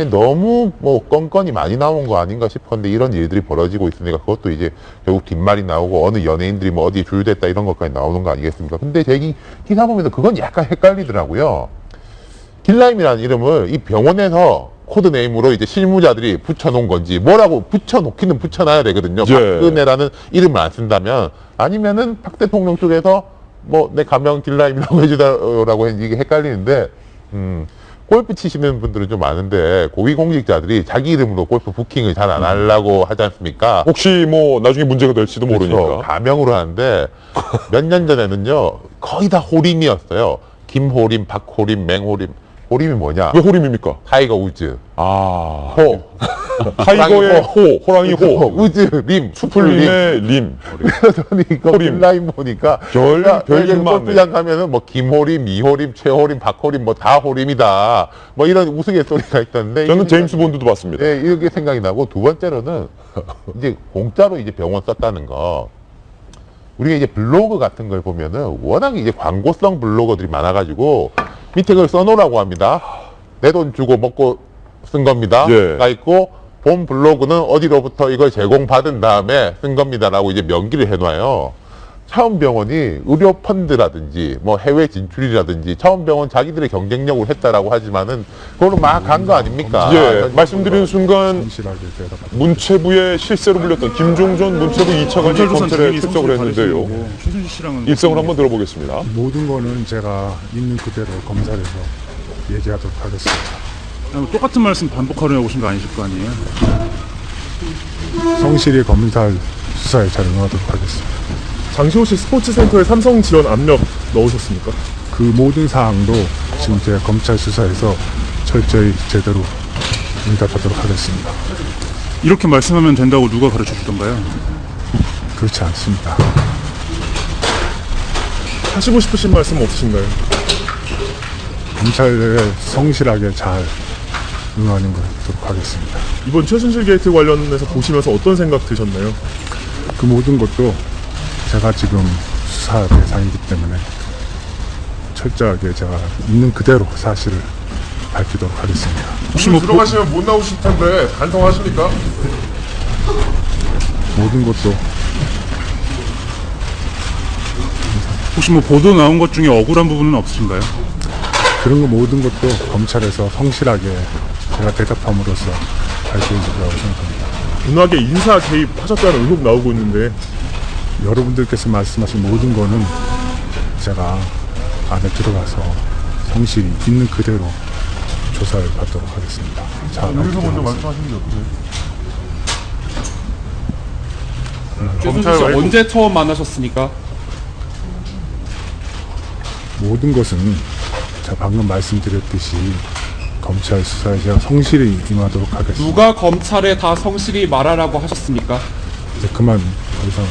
너무 건건이 많이 나온 거 아닌가 싶었는데 이런 일들이 벌어지고 있으니까 그것도 이제 결국 뒷말이 나오고 어느 연예인들이 어디에 주유됐다 이런 것까지 나오는 거 아니겠습니까? 근데 제 기사 보면서 그건 약간 헷갈리더라고요. 길라임이라는 이름을 이 병원에서 코드네임으로 이제 실무자들이 붙여놓은 건지 뭐라고 붙여놓기는 붙여놔야 되거든요. 박근혜라는 이름을 안 쓴다면 아니면은 박 대통령 쪽에서 뭐 내 가명 딜라임이라고 해주라고 했는지 이게 헷갈리는데 골프 치시는 분들은 좀 많은데 고위공직자들이 자기 이름으로 골프 부킹을 잘 안 하려고 하지 않습니까? 혹시 뭐 나중에 문제가 될지도 모르니까. 그렇죠. 가명으로 하는데 몇 년 전에는요 거의 다 호림이었어요. 김호림, 박호림, 맹호림. 호림이 뭐냐? 왜 호림입니까? 타이거 우즈, 아, 호, 타이거의 호, 호랑이 호, 우즈, 림, 슈플림. 풀림의 림. 그러더니 이거 호림. 딜라임 보니까 별일만 골프장 가면은 뭐 김호림, 이호림, 최호림, 박호림 뭐 다 호림이다. 뭐 이런 우스갯소리가 있던데. 저는 이게 제임스 본드도 봤습니다. 네, 이렇게 생각이 나고 두 번째로는 이제 공짜로 이제 병원 썼다는 거. 우리가 이제 블로그 같은 걸 보면은 워낙에 이제 광고성 블로거들이 많아가지고 밑에 그걸 써놓으라고 합니다. 내 돈 주고 먹고 쓴 겁니다. 예. 가 있고 본 블로그는 어디로부터 이걸 제공받은 다음에 쓴 겁니다라고 이제 명기를 해놔요. 차원병원이 의료 펀드라든지 뭐 해외 진출이라든지 차원병원 자기들의 경쟁력을 했다라고 하지만은 그걸로 막 간 거 아닙니까? 예, 말씀드리는 순간 성실하게 대답하겠습니다. 문체부의 실세로 불렸던 김종전 문체부 2차관이 검찰에 출석을 했는데요. 최순실 씨랑은 일성을 한번 들어보겠습니다. 모든 거는 제가 있는 그대로 검사에서 얘기하도록 하겠습니다. 똑같은 말씀 반복하려고 오신 거 아니실 거 아니에요? 성실히 검찰 수사에 잘 응하도록 하겠습니다. 장시호 씨 스포츠센터에 삼성 지원 압력 넣으셨습니까? 그 모든 사항도 지금 제가 검찰 수사에서 철저히 제대로 응답하도록 하겠습니다. 이렇게 말씀하면 된다고 누가 가르쳐 주던가요? 그렇지 않습니다. 하시고 싶으신 말씀 없으신가요? 검찰에 성실하게 잘 응하는 것도록 하겠습니다. 이번 최순실 게이트 관련해서 보시면서 어떤 생각 드셨나요? 그 모든 것도 제가 지금 수사 대상이기 때문에 철저하게 제가 있는 그대로 사실을 밝히도록 하겠습니다. 혹시 뭐 들어가시면 못 나오실 텐데 반성하십니까? 모든 것도 혹시 뭐 보도 나온 것 중에 억울한 부분은 없으신가요? 그런 거 모든 것도 검찰에서 성실하게 제가 대답함으로써 밝혀질 거라고 생각합니다. 문학에 인사 개입하셨다는 의혹 나오고 있는데 여러분들께서 말씀하신 모든 거는 제가 안에 들어가서 성실히 있는 그대로 조사를 받도록 하겠습니다. 자, 여기서 먼저 말씀하시는 게 어떠세요? 최순실 씨 언제 처음 만나셨습니까? 모든 것은 제가 방금 말씀드렸듯이 검찰 수사에 제가 성실히 임하도록 하겠습니다. 누가 검찰에 다 성실히 말하라고 하셨습니까? 이제 그만 더 이상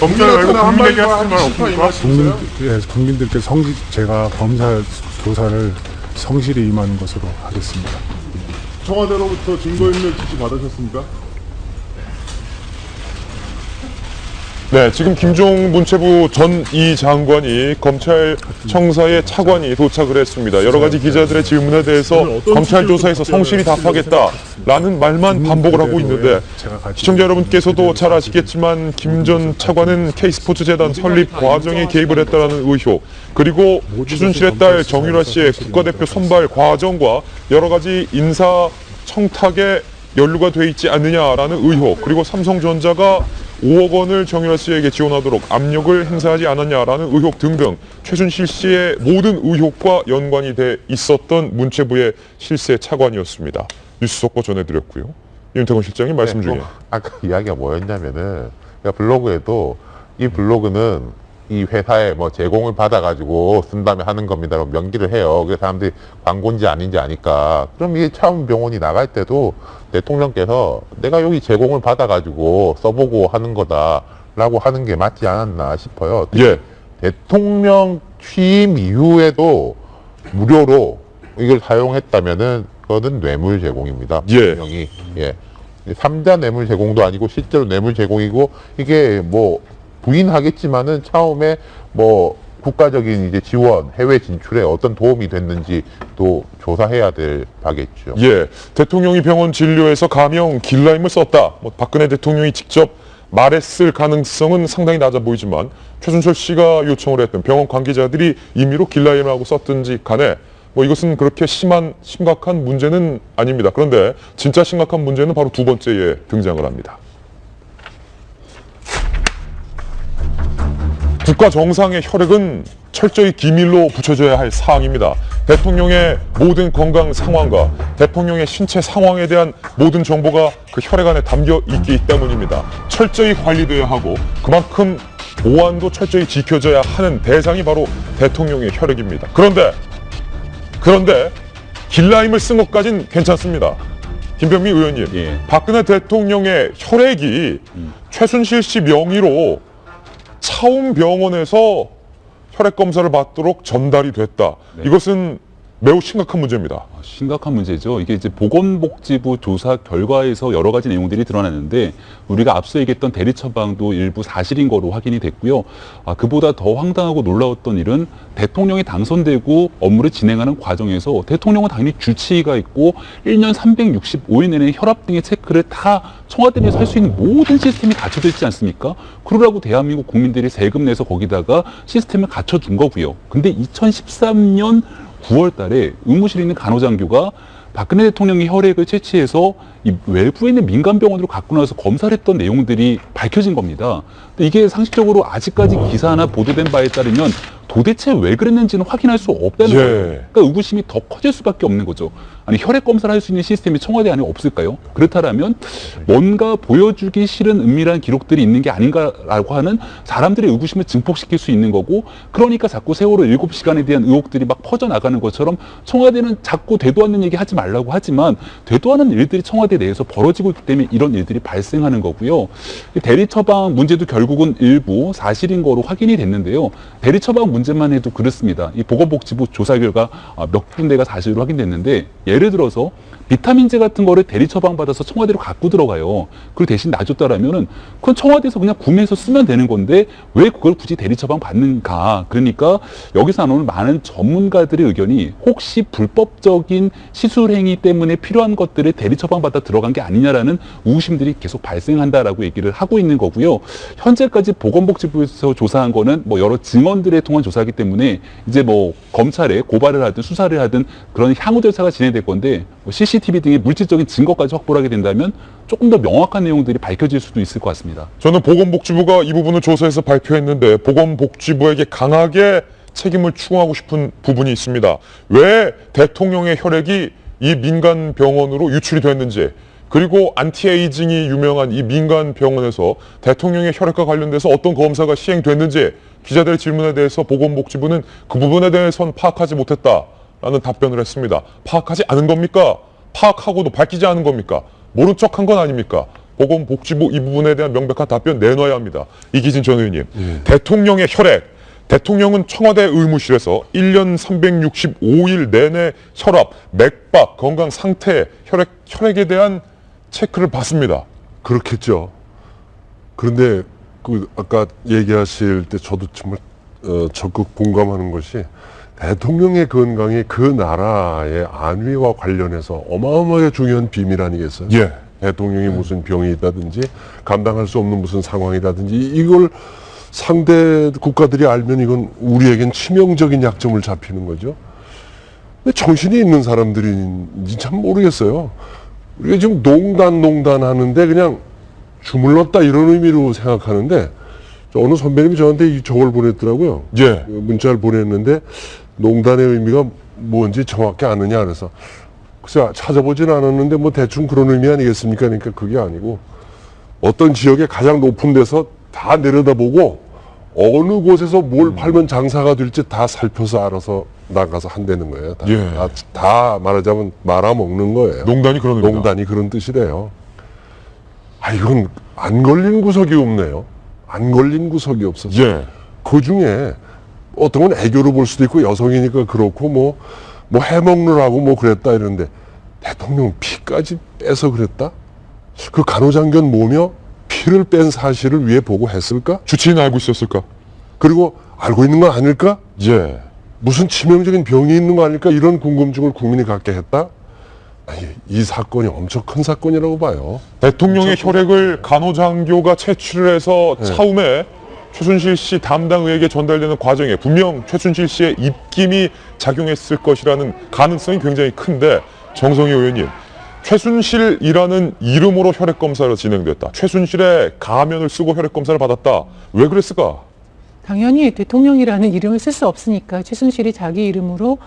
검찰 말고 국민에게 하실 말 없습니까? 국민들께 제가 검사 조사를 성실히 임하는 것으로 하겠습니다. 청와대로부터 증거인멸 지시 받으셨습니까? 네, 지금 김종 문체부 전 이 장관이 검찰 청사의 차관이 도착을 했습니다. 여러 가지 기자들의 질문에 대해서 검찰 조사에서 성실히 답하겠다라는 말만 반복을 하고 있는데 시청자 여러분께서도 잘 아시겠지만 김 전 차관은 K스포츠재단 설립 과정에 개입을 했다라는 의혹, 그리고 최순실의 딸 정유라 씨의 국가대표 선발 과정과 여러 가지 인사 청탁에 연루가 돼 있지 않느냐라는 의혹, 그리고 삼성전자가 5억 원을 정유라 씨에게 지원하도록 압력을 행사하지 않았냐라는 의혹 등등 최순실 씨의 모든 의혹과 연관이 돼 있었던 문체부의 실세 차관이었습니다. 뉴스 속보 전해드렸고요. 윤태곤 실장님 말씀 중에. 아까 이야기가 뭐였냐면은 그러니까 블로그에도 이 블로그는 이 회사에 뭐 제공을 받아가지고 쓴 다음에 하는 겁니다라고 명기를 해요. 그래서 사람들이 광고인지 아닌지 아니까. 그럼 이게 차원병원이 나갈 때도 대통령께서 내가 여기 제공을 받아가지고 써보고 하는 거다라고 하는 게 맞지 않았나 싶어요. 예. 대통령 취임 이후에도 무료로 이걸 사용했다면은 그거는 뇌물 제공입니다. 예. 분명히. 예. 3자 뇌물 제공도 아니고 실제로 뇌물 제공이고 이게 뭐 부인하겠지만은 처음에 뭐 국가적인 이제 지원, 해외 진출에 어떤 도움이 됐는지 또 조사해야 될 바겠죠. 예, 대통령이 병원 진료에서 가명 길라임을 썼다. 뭐 박근혜 대통령이 직접 말했을 가능성은 상당히 낮아 보이지만 최순실 씨가 요청을 했던 병원 관계자들이 임의로 길라임이라고 썼든지 간에 뭐 이것은 그렇게 심각한 문제는 아닙니다. 그런데 진짜 심각한 문제는 바로 두 번째에 등장을 합니다. 국가 정상의 혈액은 철저히 기밀로 붙여줘야 할 사항입니다. 대통령의 모든 건강 상황과 대통령의 신체 상황에 대한 모든 정보가 그 혈액 안에 담겨 있기 때문입니다. 철저히 관리돼야 하고 그만큼 보안도 철저히 지켜져야 하는 대상이 바로 대통령의 혈액입니다. 그런데 길라임을 쓴 것까진 괜찮습니다. 김병민 의원님, 예. 박근혜 대통령의 혈액이 최순실 씨 명의로 차움병원에서 혈액 검사를 받도록 전달이 됐다. 네. 이것은 매우 심각한 문제입니다. 심각한 문제죠. 이게 이제 보건복지부 조사 결과에서 여러 가지 내용들이 드러났는데 우리가 앞서 얘기했던 대리 처방도 일부 사실인 거로 확인이 됐고요. 그보다 더 황당하고 놀라웠던 일은 대통령이 당선되고 업무를 진행하는 과정에서 대통령은 당연히 주치의가 있고 1년 365일 내내 혈압 등의 체크를 다 청와대 내에서 할 수 있는 모든 시스템이 갖춰져 있지 않습니까? 그러라고 대한민국 국민들이 세금 내서 거기다가 시스템을 갖춰둔 거고요. 근데 2013년 9월 달에 의무실에 있는 간호장교가 박근혜 대통령의 혈액을 채취해서 이 외부에 있는 민간병원으로 갖고 나와서 검사를 했던 내용들이 밝혀진 겁니다. 근데 이게 상식적으로 아직까지 기사나 보도된 바에 따르면 도대체 왜 그랬는지는 확인할 수 없다는 거예요. 그러니까 의구심이 더 커질 수밖에 없는 거죠. 아니 혈액 검사를 할 수 있는 시스템이 청와대 안에 없을까요? 그렇다면 뭔가 보여주기 싫은 은밀한 기록들이 있는 게 아닌가라고 하는 사람들의 의구심을 증폭시킬 수 있는 거고, 그러니까 자꾸 세월호 7시간에 대한 의혹들이 막 퍼져나가는 것처럼 청와대는 자꾸 되도 않는 얘기 하지 말라고 하지만 되도 않은 일들이 청와대 내에서 벌어지고 있기 때문에 이런 일들이 발생하는 거고요. 대리 처방 문제도 결국은 일부 사실인 거로 확인이 됐는데요. 대리 처방 문제만 해도 그렇습니다. 이 보건복지부 조사 결과 몇 군데가 사실로 확인됐는데, 예를 들어서 비타민제 같은 거를 대리 처방받아서 청와대로 갖고 들어가요. 그리고 대신 놔줬다라면은 그건 청와대에서 그냥 구매해서 쓰면 되는 건데 왜 그걸 굳이 대리 처방 받는가? 그러니까 여기서 나오는 많은 전문가들의 의견이 혹시 불법적인 시술 행위 때문에 필요한 것들을 대리 처방받아 들어간 게 아니냐라는 의구심들이 계속 발생한다라고 얘기를 하고 있는 거고요. 현재까지 보건복지부에서 조사한 거는 뭐 여러 증언들에 통한 조사이기 때문에 이제 뭐 검찰에 고발을 하든 수사를 하든 그런 향후 절차가 진행될 건데, 뭐 CCTV 등의 물질적인 증거까지 확보를 하게 된다면 조금 더 명확한 내용들이 밝혀질 수도 있을 것 같습니다. 저는 보건복지부가 이 부분을 조사해서 발표했는데 보건복지부에게 강하게 책임을 추궁하고 싶은 부분이 있습니다. 왜 대통령의 혈액이 이 민간 병원으로 유출이 됐는지, 그리고 안티에이징이 유명한 이 민간 병원에서 대통령의 혈액과 관련돼서 어떤 검사가 시행됐는지 기자들의 질문에 대해서 보건복지부는 그 부분에 대해서는 파악하지 못했다라는 답변을 했습니다. 파악하지 않은 겁니까? 파악하고도 밝히지 않은 겁니까? 모른 척한 건 아닙니까? 보건복지부 이 부분에 대한 명백한 답변 내놔야 합니다. 이기진 전 의원님, 대통령의 혈액, 대통령은 청와대 의무실에서 1년 365일 내내 혈압, 맥박, 건강 상태, 혈액에 대한 체크를 받습니다. 그렇겠죠. 그런데 그 아까 얘기하실 때 저도 정말 적극 공감하는 것이, 대통령의 건강이 그 나라의 안위와 관련해서 어마어마하게 중요한 비밀 아니겠어요? 예. 대통령이 무슨 병이 있다든지 감당할 수 없는 무슨 상황이라든지 이걸 상대 국가들이 알면 이건 우리에겐 치명적인 약점을 잡히는 거죠. 근데 정신이 있는 사람들인지 참 모르겠어요. 우리가 지금 농단 하는데 그냥 주물렀다 이런 의미로 생각하는데, 어느 선배님이 저한테 저걸 보냈더라고요. 예. 문자를 보냈는데 농단의 의미가 뭔지 정확히 아느냐 그래서 글쎄 찾아보진 않았는데 뭐 대충 그런 의미 아니겠습니까? 그러니까 그게 아니고 어떤 지역의 가장 높은 데서 다 내려다보고 어느 곳에서 뭘 팔면 장사가 될지 다 살펴서 알아서 나가서 한다는 거예요. 다, 예. 다 말하자면 말아먹는 거예요. 농단이 그런 의미다. 농단이 그런 뜻이래요. 이건 안 걸린 구석이 없네요. 안 걸린 구석이 없어서. 예. 그 중에 어떤 건 애교로 볼 수도 있고 여성이니까 그렇고 뭐 해먹느라고 뭐 그랬다 이러는데, 대통령 피까지 빼서 그랬다? 그 간호장견 모며 피를 뺀 사실을 위해 보고 했을까? 주치의는 알고 있었을까? 그리고 알고 있는 건 아닐까? 예. 무슨 치명적인 병이 있는 거 아닐까? 이런 궁금증을 국민이 갖게 했다? 이 사건이 엄청 큰 사건이라고 봐요. 대통령의 혈액을 간호장교가 채취를 해서 차움에 최순실 씨 담당 의에게 전달되는 과정에 분명 최순실 씨의 입김이 작용했을 것이라는 가능성이 굉장히 큰데, 정성희 의원님, 최순실이라는 이름으로 혈액 검사가 진행됐다. 최순실의 가면을 쓰고 혈액 검사를 받았다. 왜 그랬을까? 당연히 대통령이라는 이름을 쓸 수 없으니까 최순실이 자기 이름으로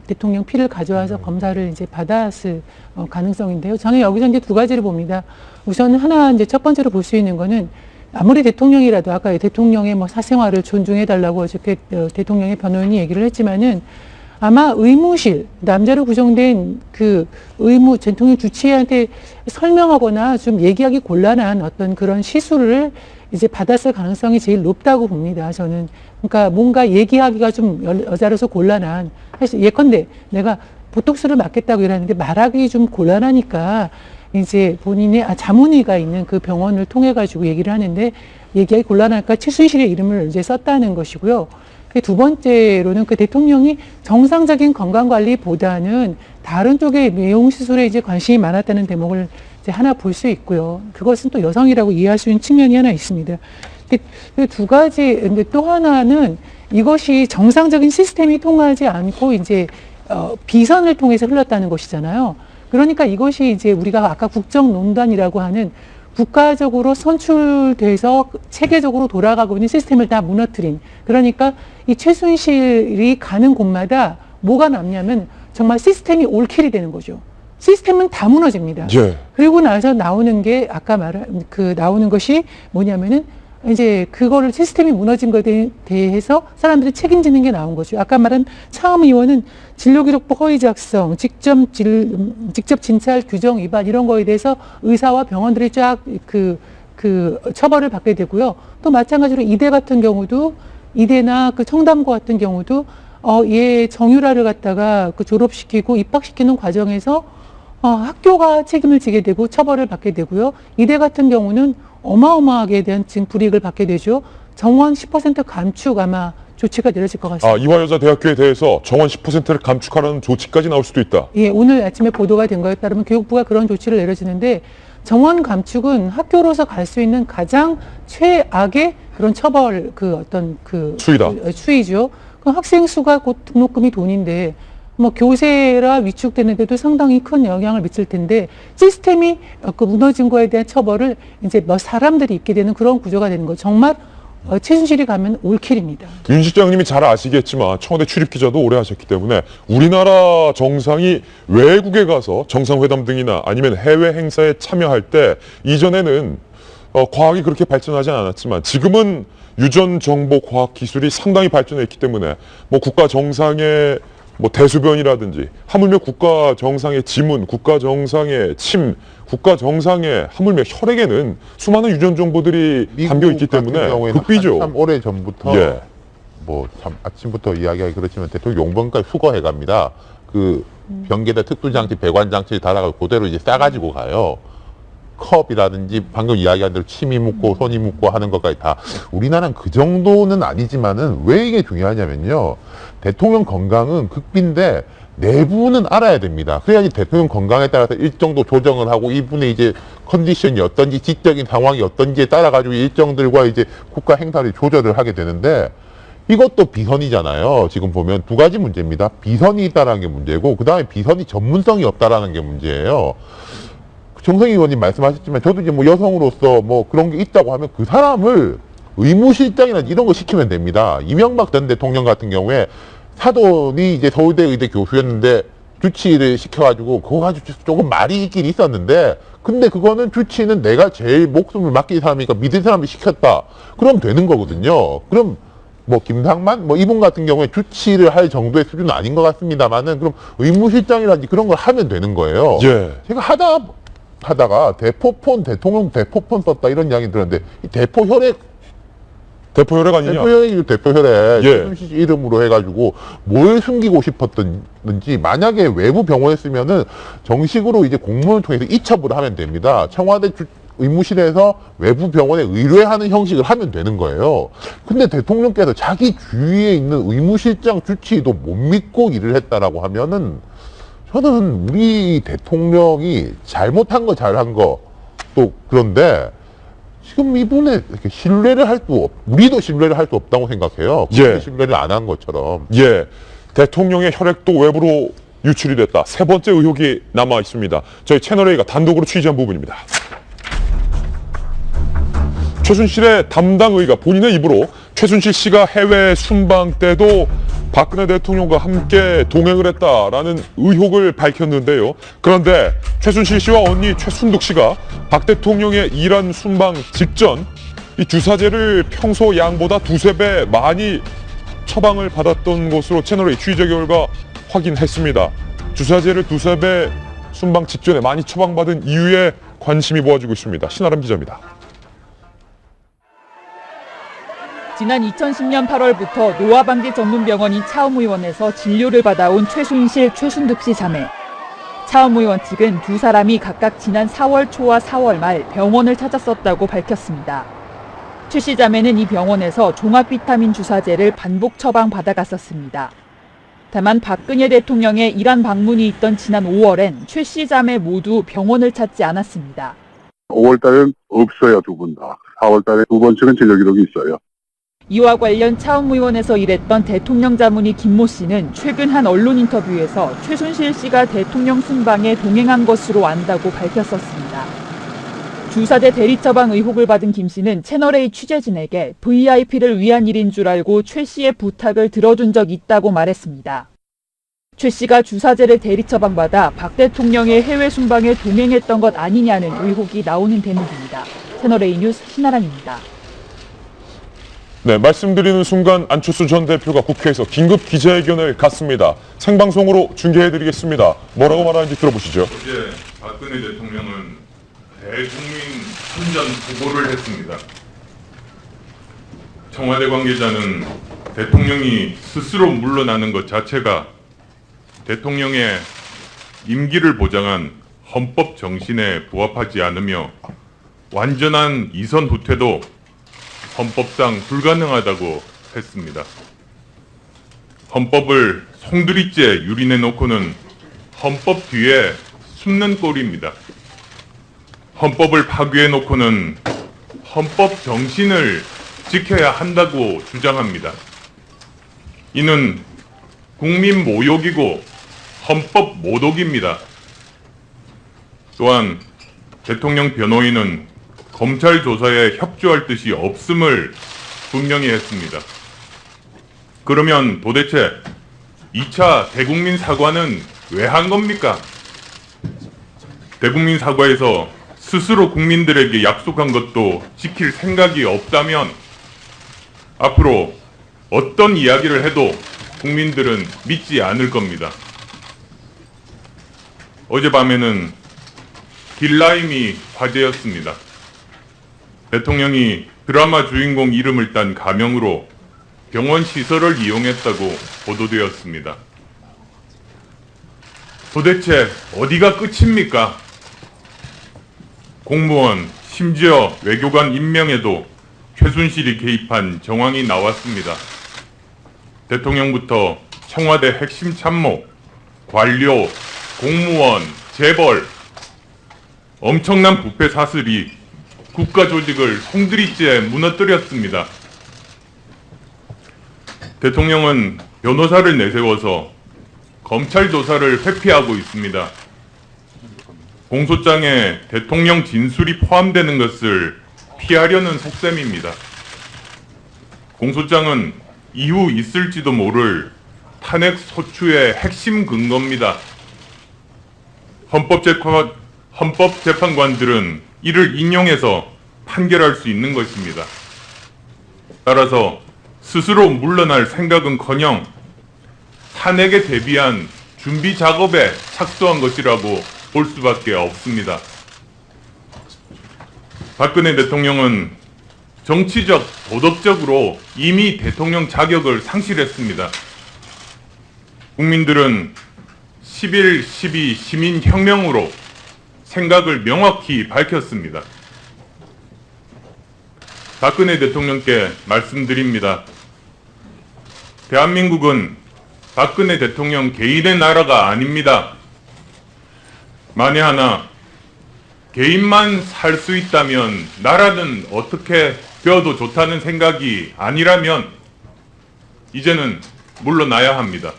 대통령 피를 가져와서 검사를 이제 받았을 가능성인데요. 저는 여기서 이제 두 가지를 봅니다. 우선 하나 이제 첫 번째로 볼 수 있는 거는 아무리 대통령이라도 아까 대통령의 뭐 사생활을 존중해달라고 어저께 대통령의 변호인이 얘기를 했지만은 아마 의무실, 남자로 구성된 그 대통령 주치의한테 설명하거나 좀 얘기하기 곤란한 어떤 그런 시술을 이제 받았을 가능성이 제일 높다고 봅니다. 저는. 그러니까 뭔가 얘기하기가 좀 여자로서 곤란한, 사실 예컨대 내가 보톡스를 맞겠다고 이러는데 말하기 좀 곤란하니까 이제 본인의 자문의가 있는 그 병원을 통해 가지고 얘기를 하는데 얘기하기 곤란하니까 최순실의 이름을 이제 썼다는 것이고요. 두 번째로는 그 대통령이 정상적인 건강관리보다는 다른 쪽의 미용시술에 이제 관심이 많았다는 대목을 이제 하나 볼 수 있고요. 그것은 또 여성이라고 이해할 수 있는 측면이 하나 있습니다. 그 두 가지, 근데 또 하나는 이것이 정상적인 시스템이 통하지 않고 이제 비선을 통해서 흘렀다는 것이잖아요. 그러니까 이것이 이제 우리가 아까 국정농단이라고 하는 국가적으로 선출돼서 체계적으로 돌아가고 있는 시스템을 다 무너뜨린, 그러니까 이 최순실이 가는 곳마다 뭐가 남냐면 정말 시스템이 올킬이 되는 거죠. 시스템은 다 무너집니다. 예. 그리고 나서 나오는 게 아까 말한 나오는 것이 뭐냐면은 이제 그거를 시스템이 무너진 것에 대해서 사람들이 책임지는 게 나온 거죠. 아까 말한 차움 의원은 진료기록부 허위 작성, 직접 진찰 규정 위반 이런 거에 대해서 의사와 병원들이 쫙 처벌을 받게 되고요. 또 마찬가지로 이대 같은 경우도 이대나 그 청담고 같은 경우도 얘 정유라를 갖다가 졸업시키고 입학시키는 과정에서 학교가 책임을 지게 되고 처벌을 받게 되고요. 이대 같은 경우는 어마어마하게 대한 지금 불이익을 받게 되죠. 정원 10% 감축 아마 조치가 내려질 것 같습니다. 이화여자대학교에 대해서 정원 10%를 감축하라는 조치까지 나올 수도 있다. 예, 오늘 아침에 보도가 된 거에 따르면 교육부가 그런 조치를 내려지는데 정원 감축은 학교로서 갈 수 있는 가장 최악의 그런 처벌 추이죠. 그럼 학생 수가 곧 등록금이 돈인데 뭐 교세라 위축되는데도 상당히 큰 영향을 미칠 텐데 시스템이 무너진 거에 대한 처벌을 이제 사람들이 있게 되는 그런 구조가 되는 거. 정말 최순실이 가면 올킬입니다. 윤 실장님이 잘 아시겠지만 청와대 출입 기자도 오래 하셨기 때문에 우리나라 정상이 외국에 가서 정상회담 등이나 아니면 해외 행사에 참여할 때 이전에는 과학이 그렇게 발전하지 않았지만 지금은 유전 정보 과학 기술이 상당히 발전했기 때문에 뭐 국가 정상의 대소변이라든지 하물며 국가 정상의 지문, 국가 정상의 침, 국가 정상의 하물며 혈액에는 수많은 유전 정보들이 담겨 있기 때문에 극비죠. 참 오래 전부터 참 아침부터 이야기하기 그렇지만 대통령 용번까지 수거해 갑니다. 그 병기에다 특수장치, 배관장치를 달아가지고 그대로 이제 싸가지고 가요. 컵이라든지 방금 이야기한 대로 침이 묻고 손이 묻고 하는 것까지 다. 우리나라는 그 정도는 아니지만은 왜 이게 중요하냐면요. 대통령 건강은 극비인데 내부는 알아야 됩니다. 그래야지 대통령 건강에 따라서 일정도 조정을 하고 이분의 이제 컨디션이 어떤지 지적인 상황이 어떤지에 따라 가지고 일정들과 이제 국가 행사를 조절을 하게 되는데 이것도 비선이잖아요. 지금 보면 두 가지 문제입니다. 비선이 있다라는 게 문제고 그다음에 비선이 전문성이 없다라는 게 문제예요. 정성희 의원님 말씀하셨지만 저도 이제 여성으로서 그런 게 있다고 하면 그 사람을 의무실장이나 이런 거 시키면 됩니다. 이명박 전 대통령 같은 경우에 사돈이 이제 서울대 의대 교수였는데 주치를 시켜가지고 그거 가지고 조금 말이 있긴 있었는데 근데 그거는 주치는 내가 제일 목숨을 맡긴 사람이니까 믿은 사람이 시켰다. 그럼 되는 거거든요. 그럼 김상만 이분 같은 경우에 주치를 할 정도의 수준은 아닌 것 같습니다만은 그럼 의무실장이라든지 그런 걸 하면 되는 거예요. 예. 제가 하다가 대통령 대포폰 썼다 이런 이야기 들었는데 이 대포혈액 아니냐? 대포혈액 최순실 이름으로 해가지고 뭘 숨기고 싶었던지 만약에 외부 병원에 쓰면은 정식으로 이제 공문을 통해서 이첩을 하면 됩니다. 청와대 의무실에서 외부 병원에 의뢰하는 형식을 하면 되는 거예요. 근데 대통령께서 자기 주위에 있는 의무실장 주치의도 못 믿고 일을 했다라고 하면은 저는 우리 대통령이 잘못한 거 잘한 거 또 그런데 지금 이분의 신뢰를 우리도 신뢰를 할 수 없다고 생각해요. 신뢰를 안 한 것처럼. 대통령의 혈액도 외부로 유출이 됐다. 세 번째 의혹이 남아 있습니다. 저희 채널A가 단독으로 취재한 부분입니다. 최순실의 담당 의가 본인의 입으로 최순실 씨가 해외 순방 때도 박근혜 대통령과 함께 동행을 했다라는 의혹을 밝혔는데요. 그런데 최순실 씨와 언니 최순득 씨가 박 대통령의 이란 순방 직전 이 주사제를 평소 양보다 두세 배 많이 처방을 받았던 것으로 채널A 취재 결과 확인했습니다. 주사제를 두세 배 순방 직전에 많이 처방받은 이유에 관심이 모아지고 있습니다. 신아람 기자입니다. 지난 2010년 8월부터 노화방지 전문병원인 차움의원에서 진료를 받아온 최순실, 최순득 씨 자매. 차움의원 측은 두 사람이 각각 지난 4월 초와 4월 말 병원을 찾았었다고 밝혔습니다. 최 씨 자매는 이 병원에서 종합 비타민 주사제를 반복 처방받아갔었습니다. 다만 박근혜 대통령의 이란 방문이 있던 지난 5월엔 최 씨 자매 모두 병원을 찾지 않았습니다. 5월 달엔 없어요, 두 분 다. 4월 달에 두 번 찍은 진료 기록이 있어요. 이와 관련 차움의원에서 일했던 대통령 자문의 김모 씨는 최근 한 언론 인터뷰에서 최순실 씨가 대통령 순방에 동행한 것으로 안다고 밝혔었습니다. 주사제 대리 처방 의혹을 받은 김 씨는 채널A 취재진에게 VIP를 위한 일인 줄 알고 최 씨의 부탁을 들어준 적 있다고 말했습니다. 최 씨가 주사제를 대리 처방받아 박 대통령의 해외 순방에 동행했던 것 아니냐는 의혹이 나오는 대목입니다. 채널A 뉴스 신아람입니다. 네, 말씀드리는 순간 안철수 전 대표가 국회에서 긴급 기자회견을 갖습니다. 생방송으로 중계해드리겠습니다. 뭐라고 말하는지 들어보시죠. 어제 박근혜 대통령은 대국민 선전 보고를 했습니다. 청와대 관계자는 대통령이 스스로 물러나는 것 자체가 대통령의 임기를 보장한 헌법 정신에 부합하지 않으며 완전한 이선 후퇴도 헌법상 불가능하다고 했습니다. 헌법을 송두리째 유린해 놓고는 헌법 뒤에 숨는 꼴입니다. 헌법을 파괴해 놓고는 헌법 정신을 지켜야 한다고 주장합니다. 이는 국민 모욕이고 헌법 모독입니다. 또한 대통령 변호인은 검찰 조사에 협조할 뜻이 없음을 분명히 했습니다. 그러면 도대체 2차 대국민 사과는 왜 한 겁니까? 대국민 사과에서 스스로 국민들에게 약속한 것도 지킬 생각이 없다면 앞으로 어떤 이야기를 해도 국민들은 믿지 않을 겁니다. 어젯밤에는 길라임이 화제였습니다. 대통령이 드라마 주인공 이름을 딴 가명으로 병원 시설을 이용했다고 보도되었습니다. 도대체 어디가 끝입니까? 공무원, 심지어 외교관 임명에도 최순실이 개입한 정황이 나왔습니다. 대통령부터 청와대 핵심 참모, 관료, 공무원, 재벌, 엄청난 부패 사슬이 국가 조직을 송두리째 무너뜨렸습니다. 대통령은 변호사를 내세워서 검찰 조사를 회피하고 있습니다. 공소장에 대통령 진술이 포함되는 것을 피하려는 속셈입니다. 공소장은 이후 있을지도 모를 탄핵 소추의 핵심 근거입니다. 헌법재판관들은 이를 인용해서 판결할 수 있는 것입니다. 따라서 스스로 물러날 생각은커녕 탄핵에 대비한 준비 작업에 착수한 것이라고 볼 수밖에 없습니다. 박근혜 대통령은 정치적, 도덕적으로 이미 대통령 자격을 상실했습니다. 국민들은 11.12 시민혁명으로 생각을 명확히 밝혔습니다. 박근혜 대통령께 말씀드립니다. 대한민국은 박근혜 대통령 개인의 나라가 아닙니다. 만에 하나 개인만 살 수 있다면 나라는 어떻게 되어도 좋다는 생각이 아니라면 이제는 물러나야 합니다.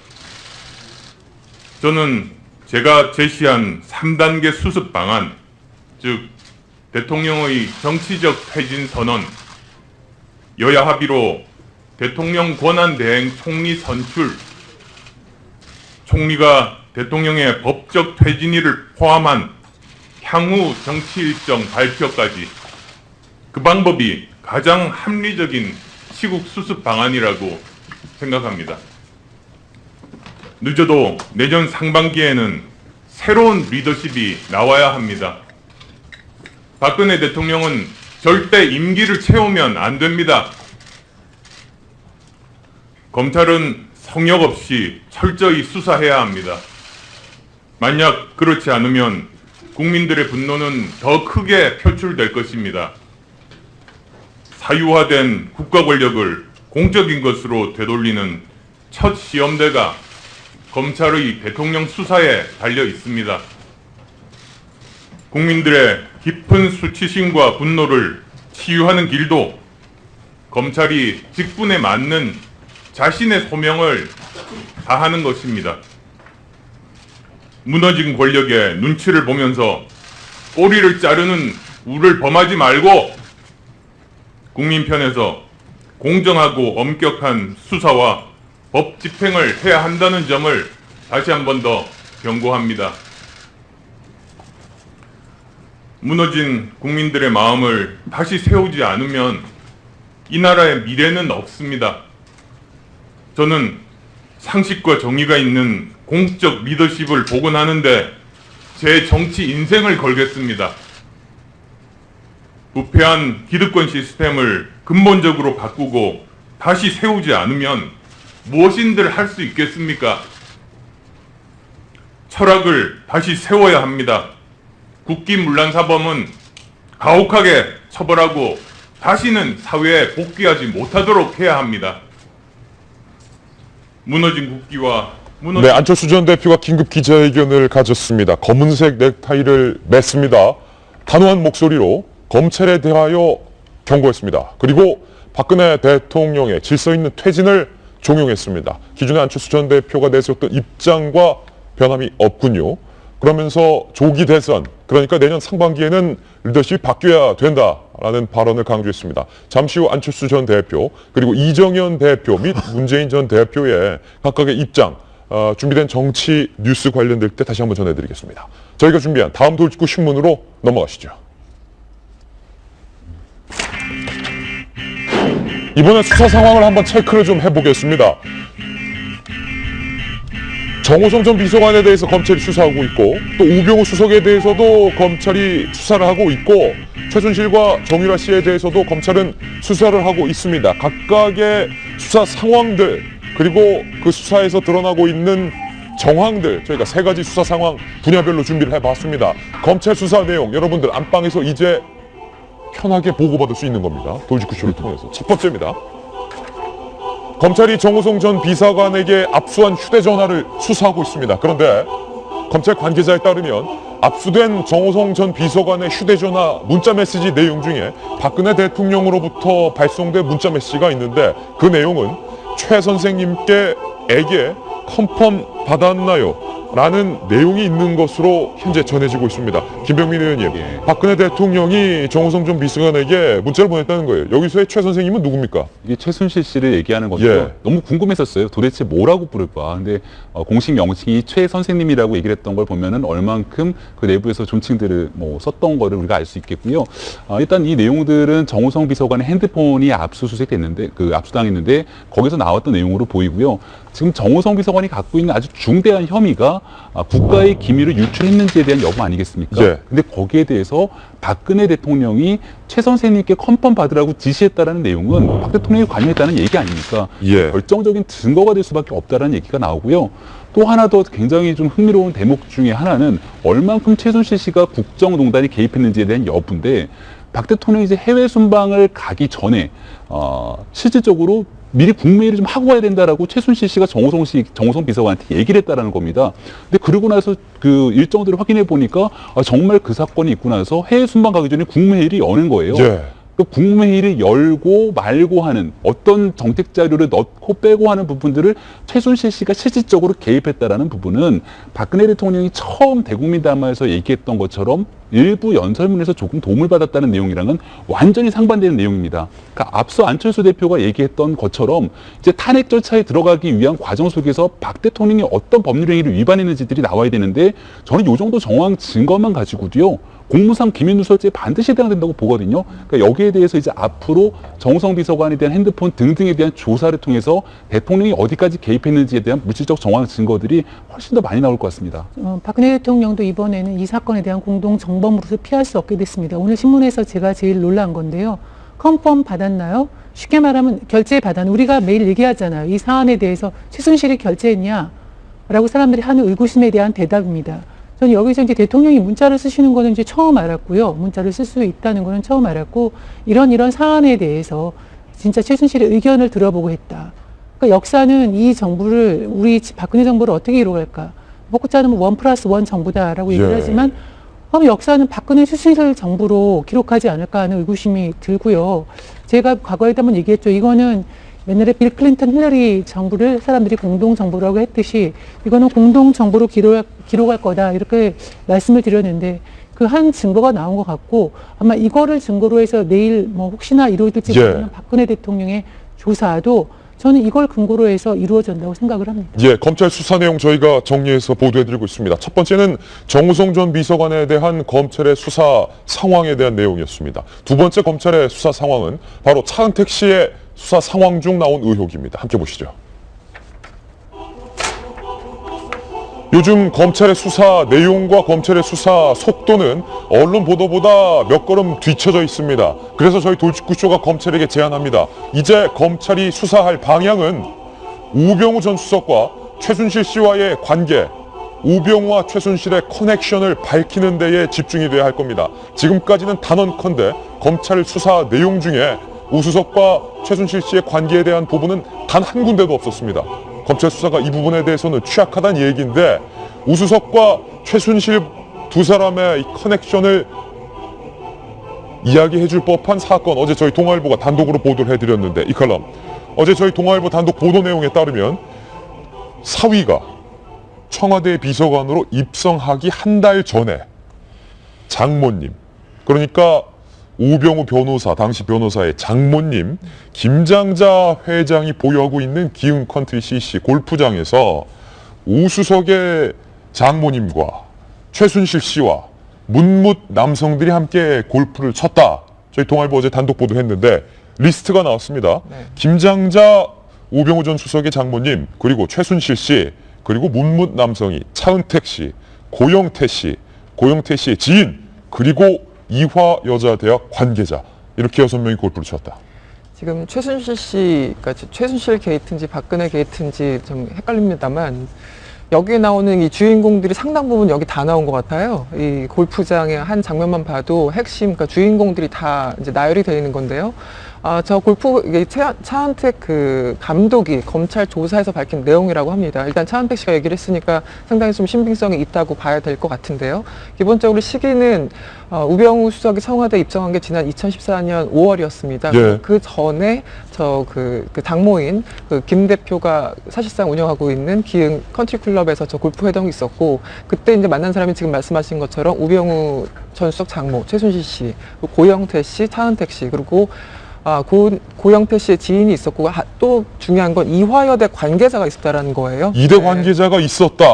저는 제가 제시한 3단계 수습 방안, 즉 대통령의 정치적 퇴진 선언, 여야 합의로 대통령 권한대행 총리 선출, 총리가 대통령의 법적 퇴진일을 포함한 향후 정치 일정 발표까지 그 방법이 가장 합리적인 시국 수습 방안이라고 생각합니다. 늦어도 내년 상반기에는 새로운 리더십이 나와야 합니다. 박근혜 대통령은 절대 임기를 채우면 안 됩니다. 검찰은 성역 없이 철저히 수사해야 합니다. 만약 그렇지 않으면 국민들의 분노는 더 크게 표출될 것입니다. 사유화된 국가 권력을 공적인 것으로 되돌리는 첫 시험대가 검찰의 대통령 수사에 달려 있습니다. 국민들의 깊은 수치심과 분노를 치유하는 길도 검찰이 직분에 맞는 자신의 소명을 다하는 것입니다. 무너진 권력의 눈치를 보면서 꼬리를 자르는 우를 범하지 말고 국민 편에서 공정하고 엄격한 수사와 법 집행을 해야 한다는 점을 다시 한 번 더 경고합니다. 무너진 국민들의 마음을 다시 세우지 않으면 이 나라의 미래는 없습니다. 저는 상식과 정의가 있는 공적 리더십을 복원하는데 제 정치 인생을 걸겠습니다. 부패한 기득권 시스템을 근본적으로 바꾸고 다시 세우지 않으면 무엇인들 할 수 있겠습니까? 철학을 다시 세워야 합니다. 국기문란사범은 가혹하게 처벌하고 다시는 사회에 복귀하지 못하도록 해야 합니다. 무너진 국기와 네, 안철수 전 대표가 긴급 기자회견을 가졌습니다. 검은색 넥타이를 맸습니다. 단호한 목소리로 검찰에 대하여 경고했습니다. 그리고 박근혜 대통령의 질서 있는 퇴진을 종용했습니다. 기존의 안철수 전 대표가 내세웠던 입장과 변함이 없군요. 그러면서 조기 대선, 그러니까 내년 상반기에는 리더십이 바뀌어야 된다라는 발언을 강조했습니다. 잠시 후 안철수 전 대표, 그리고 이정현 대표 및 문재인 전 대표의 각각의 입장, 준비된 정치 뉴스 관련될 때 다시 한번 전해드리겠습니다. 저희가 준비한 다음 돌직구 신문으로 넘어가시죠. 이번에 수사 상황을 한번 체크를 좀 해보겠습니다. 정호성 전 비서관에 대해서 검찰이 수사하고 있고, 또 우병우 수석에 대해서도 검찰이 수사를 하고 있고, 최순실과 정유라 씨에 대해서도 검찰은 수사를 하고 있습니다. 각각의 수사 상황들, 그리고 그 수사에서 드러나고 있는 정황들, 저희가 세 가지 수사 상황 분야별로 준비를 해봤습니다. 검찰 수사 내용, 여러분들 안방에서 이제 편하게 보고받을 수 있는 겁니다. 돌직구쇼를 통해서. 첫 번째입니다. 검찰이 정호성 전 비서관에게 압수한 휴대전화를 수사하고 있습니다. 그런데 검찰 관계자에 따르면 압수된 정호성 전 비서관의 휴대전화 문자메시지 내용 중에 박근혜 대통령으로부터 발송된 문자메시지가 있는데, 그 내용은 최 선생님께 에게 컨펌 받았나요? 라는 내용이 있는 것으로 현재 전해지고 있습니다. 김병민 의원님, 박근혜 대통령이 정호성 전 비서관에게 문자를 보냈다는 거예요. 여기서의 최 선생님은 누굽니까? 이게 최순실 씨를 얘기하는 건데요. 너무 궁금했었어요. 도대체 뭐라고 부를까? 근데 공식 명칭이 최 선생님이라고 얘기를 했던 걸 보면은 얼만큼 그 내부에서 존칭들을 썼던 거를 우리가 알 수 있겠고요. 일단 이 내용들은 정호성 비서관의 핸드폰이 압수수색됐는데, 압수당했는데 거기서 나왔던 내용으로 보이고요. 지금 정호성 비서관이 갖고 있는 아주 중대한 혐의가 국가의 기밀을 유출했는지에 대한 여부 아니겠습니까? 근데 거기에 대해서 박근혜 대통령이 최 선생님께 컨펌 받으라고 지시했다라는 내용은 박 대통령이 관여했다는 얘기 아닙니까? 결정적인 증거가 될 수밖에 없다라는 얘기가 나오고요. 또 하나 더 굉장히 좀 흥미로운 대목 중에 하나는 얼만큼 최순실 씨가 국정농단이 개입했는지에 대한 여부인데, 박 대통령이 이제 해외 순방을 가기 전에 실질적으로 미리 국무회의를 좀 하고 가야 된다라고 최순실 씨가 정호성 비서관한테 얘기를 했다라는 겁니다. 근데 그러고 나서 그 일정들을 확인해 보니까 정말 그 사건이 있고 나서 해외 순방 가기 전에 국무회의를 여는 거예요. 그 국무회의를 열고 말고 하는 어떤 정책 자료를 넣고 빼고 하는 부분들을 최순실 씨가 실질적으로 개입했다라는 부분은 박근혜 대통령이 처음 대국민 담화에서 얘기했던 것처럼 일부 연설문에서 조금 도움을 받았다는 내용이랑은 완전히 상반되는 내용입니다. 그러니까 앞서 안철수 대표가 얘기했던 것처럼 이제 탄핵 절차에 들어가기 위한 과정 속에서 박 대통령이 어떤 법률 행위를 위반했는지들이 나와야 되는데 저는 이 정도 정황 증거만 가지고도요. 공무상 기밀누설죄에 반드시 해당된다고 보거든요. 그러니까 여기에 대해서 이제 앞으로 정우성 비서관에 대한 핸드폰 등등에 대한 조사를 통해서 대통령이 어디까지 개입했는지에 대한 물질적 정황 증거들이 훨씬 더 많이 나올 것 같습니다. 박근혜 대통령도 이번에는 이 사건에 대한 공동 정범으로서 피할 수 없게 됐습니다. 오늘 신문에서 제가 제일 놀란 건데요. 컨펌 받았나요? 쉽게 말하면 결제 받았나요? 우리가 매일 얘기하잖아요. 이 사안에 대해서 최순실이 결제했냐? 라고 사람들이 하는 의구심에 대한 대답입니다. 저는 여기서 이제 대통령이 문자를 쓰시는 거는 이제 처음 알았고요. 문자를 쓸 수 있다는 거는 처음 알았고, 이런 사안에 대해서 진짜 최순실의 의견을 들어보고 했다. 그러니까 역사는 이 정부를, 우리 박근혜 정부를 어떻게 이뤄갈까? 먹고 자르면 1+1 정부다라고 얘기를 하지만, 역사는 박근혜 최순실 정부로 기록하지 않을까 하는 의구심이 들고요. 제가 과거에도 한번 얘기했죠. 이거는 옛날에 빌 클린턴 힐러리 정부를 사람들이 공동정부라고 했듯이 이거는 공동정부로 기록할 거다 이렇게 말씀을 드렸는데 그 한 증거가 나온 것 같고 아마 이거를 증거로 해서 내일 뭐 혹시나 이루어질지 모르는 박근혜 대통령의 조사도 저는 이걸 근거로 해서 이루어진다고 생각을 합니다. 예, 검찰 수사 내용 저희가 정리해서 보도해드리고 있습니다. 첫 번째는 정우성 전 비서관에 대한 검찰의 수사 상황에 대한 내용이었습니다. 두 번째 검찰의 수사 상황은 바로 차은택 씨의 수사 상황 중 나온 의혹입니다. 함께 보시죠. 요즘 검찰의 수사 내용과 검찰의 수사 속도는 언론 보도보다 몇 걸음 뒤처져 있습니다. 그래서 저희 돌직구쇼가 검찰에게 제안합니다. 이제 검찰이 수사할 방향은 우병우 전 수석과 최순실 씨와의 관계, 우병우와 최순실의 커넥션을 밝히는 데에 집중이 돼야 할 겁니다. 지금까지는 단언컨대 검찰 수사 내용 중에 우 수석과 최순실 씨의 관계에 대한 부분은 단 한 군데도 없었습니다. 검찰 수사가 이 부분에 대해서는 취약하다는 얘기인데 우 수석과 최순실 두 사람의 이 커넥션을 이야기해줄 법한 사건, 어제 저희 동아일보가 단독으로 보도를 해드렸는데 이 칼럼, 어제 저희 동아일보 단독 보도 내용에 따르면 사위가 청와대 비서관으로 입성하기 한 달 전에 장모님, 그러니까 우병우 변호사, 당시 변호사의 장모님 김장자 회장이 보유하고 있는 기흥 컨트리 CC 골프장에서 우수석의 장모님과 최순실 씨와 문묻 남성들이 함께 골프를 쳤다. 저희 동아일보 어제 단독 보도했는데 리스트가 나왔습니다. 네. 김장자 우병우 전 수석의 장모님, 그리고 최순실 씨, 그리고 문묻 남성이 차은택 씨, 고영태 씨, 고영태 씨의 지인, 그리고 이화여자대학 관계자, 이렇게 6명이 골프를 쳤다. 지금 최순실 씨가 최순실 게이트인지 박근혜 게이트인지 좀 헷갈립니다만 여기에 나오는 이 주인공들이 상당 부분 여기 다 나온 것 같아요. 이 골프장의 한 장면만 봐도 핵심, 그러니까 주인공들이 다 이제 나열이 되어 있는 건데요. 저 골프, 이게 차은택 그 감독이 검찰 조사에서 밝힌 내용이라고 합니다. 일단 차은택 씨가 얘기를 했으니까 상당히 좀 신빙성이 있다고 봐야 될 것 같은데요. 기본적으로 시기는 우병우 수석이 청와대 입성한 게 지난 2014년 5월이었습니다. 예. 그 전에 그 장모인 김 대표가 사실상 운영하고 있는 기흥 컨트리 클럽에서 저 골프 회동이 있었고, 그때 이제 만난 사람이 지금 말씀하신 것처럼 우병우 전 수석 장모, 최순실 씨, 고영태 씨, 차은택 씨, 그리고 고영태 씨의 지인이 있었고, 또 중요한 건 이화여대 관계자가 있었다라는 거예요. 이대 관계자가 있었다.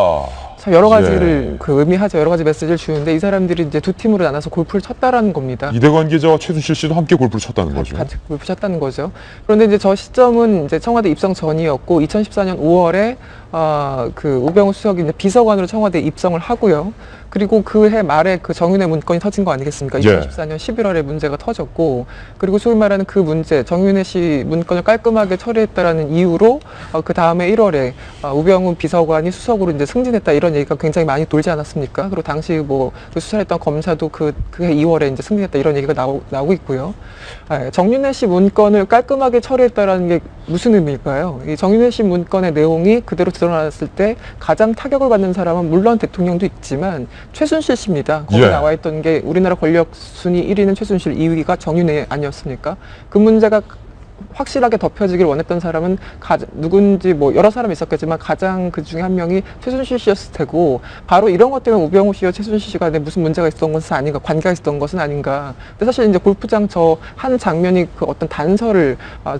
여러 가지를 의미하죠. 여러 가지 메시지를 주는데 이 사람들이 이제 두 팀으로 나눠서 골프를 쳤다라는 겁니다. 이대 관계자와 최순실 씨도 함께 골프를 쳤다는 거죠. 같이 골프 쳤다는 거죠. 그런데 이제 저 시점은 이제 청와대 입성 전이었고 2014년 5월에 그 우병우 수석이 이제 비서관으로 청와대 입성을 하고요. 그리고 그 해 말에 그 정윤회 문건이 터진 거 아니겠습니까? 2014년 11월에 문제가 터졌고, 그리고 소위 말하는 그 문제, 정윤회 씨 문건을 깔끔하게 처리했다라는 이유로 그 다음에 1월에 우병우 비서관이 수석으로 이제 승진했다 이런 얘기가 굉장히 많이 돌지 않았습니까? 그리고 당시 뭐 그 수사했던 검사도 그해 2월에 이제 승진했다 이런 얘기가 나오고 있고요. 정윤회 씨 문건을 깔끔하게 처리했다라는 게 무슨 의미일까요? 이 정윤회 씨 문건의 내용이 그대로 드러났을 때 가장 타격을 받는 사람은 물론 대통령도 있지만 최순실 씨입니다. 거기 예. 나와 있던 게 우리나라 권력 순위 1위는 최순실, 2위가 정윤회 아니었습니까? 그 문제가 확실하게 덮여지길 원했던 사람은 누군지 뭐 여러 사람이 있었겠지만 가장 그 중에 한 명이 최순실 씨였을 테고 바로 이런 것 때문에 우병우 씨와 최순실 씨가 무슨 문제가 있었던 것은 아닌가, 관계가 있었던 것은 아닌가. 근데 사실 이제 골프장 저 한 장면이 그 어떤 단서를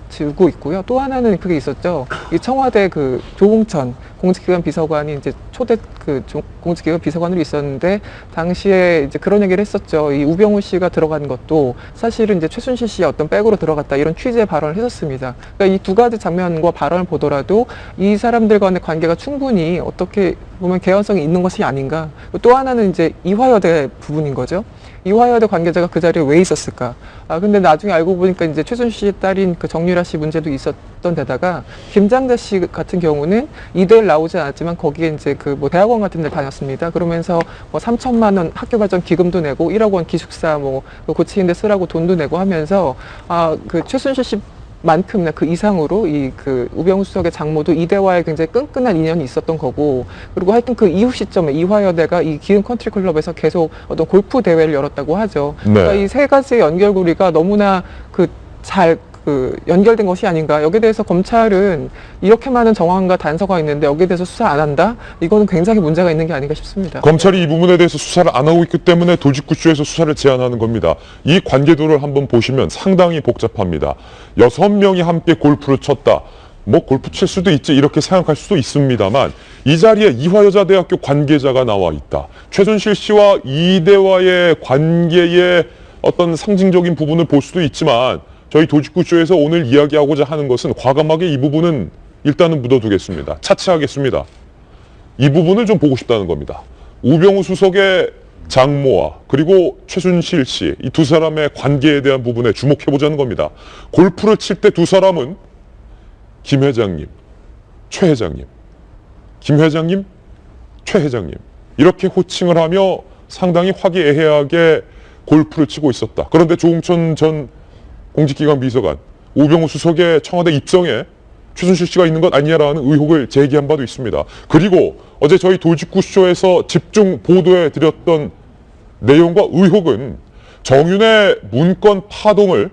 들고 있고요. 또 하나는 그게 있었죠. 이 청와대 그 조홍천 공직기관 비서관이 이제 초대 그 공직기관 비서관으로 있었는데 당시에 이제 그런 얘기를 했었죠. 이 우병우 씨가 들어간 것도 사실은 이제 최순실 씨의 어떤 백으로 들어갔다 이런 취지의 발언을 했었습니다. 그러니까 이 두 가지 장면과 발언을 보더라도 이 사람들 간의 관계가 충분히 어떻게 보면 개연성이 있는 것이 아닌가. 또 하나는 이제 이화여대 부분인 거죠. 이화여대 관계자가 그 자리에 왜 있었을까? 근데 나중에 알고 보니까 이제 최순실 씨의 딸인 그 정유라 씨 문제도 있었던 데다가 김장자 씨 같은 경우는 이대를 나오지 않았지만 거기에 이제 그 뭐 대학원 같은 데 다녔습니다. 그러면서 뭐 3천만 원 학교 발전 기금도 내고 1억 원 기숙사 뭐 고치는 데 쓰라고 돈도 내고 하면서 그 최순실 씨 만큼이나 그 이상으로 이 그 우병우 수석의 장모도 이대와의 굉장히 끈끈한 인연이 있었던 거고, 그리고 하여튼 그 이후 시점에 이화여대가 이 기흥 컨트리 클럽에서 계속 어떤 골프 대회를 열었다고 하죠. 네. 그러니까 이 세 가지의 연결고리가 너무나 연결된 것이 아닌가. 여기에 대해서 검찰은 이렇게 많은 정황과 단서가 있는데 여기에 대해서 수사 안 한다? 이거는 굉장히 문제가 있는 게 아닌가 싶습니다. 검찰이 이 부분에 대해서 수사를 안 하고 있기 때문에 도직구쇼에서 수사를 제한하는 겁니다. 이 관계도를 한번 보시면 상당히 복잡합니다. 6명이 함께 골프를 쳤다. 뭐 골프 칠 수도 있지 이렇게 생각할 수도 있습니다만 이 자리에 이화여자대학교 관계자가 나와 있다. 최순실 씨와 이대와의 관계의 어떤 상징적인 부분을 볼 수도 있지만 저희 도직구쇼에서 오늘 이야기하고자 하는 것은 과감하게 이 부분은 일단은 묻어두겠습니다. 차치하겠습니다. 이 부분을 좀 보고 싶다는 겁니다. 우병우 수석의 장모와 그리고 최순실 씨 이 두 사람의 관계에 대한 부분에 주목해보자는 겁니다. 골프를 칠 때 두 사람은 김 회장님, 최 회장님, 김 회장님, 최 회장님 이렇게 호칭을 하며 상당히 화기애애하게 골프를 치고 있었다. 그런데 조홍천 전 공직기관 비서관, 우병우 수석의 청와대 입성에 최순실 씨가 있는 것 아니냐라는 의혹을 제기한 바도 있습니다. 그리고 어제 저희 도직구쇼에서 집중 보도해 드렸던 내용과 의혹은 정윤의 문건 파동을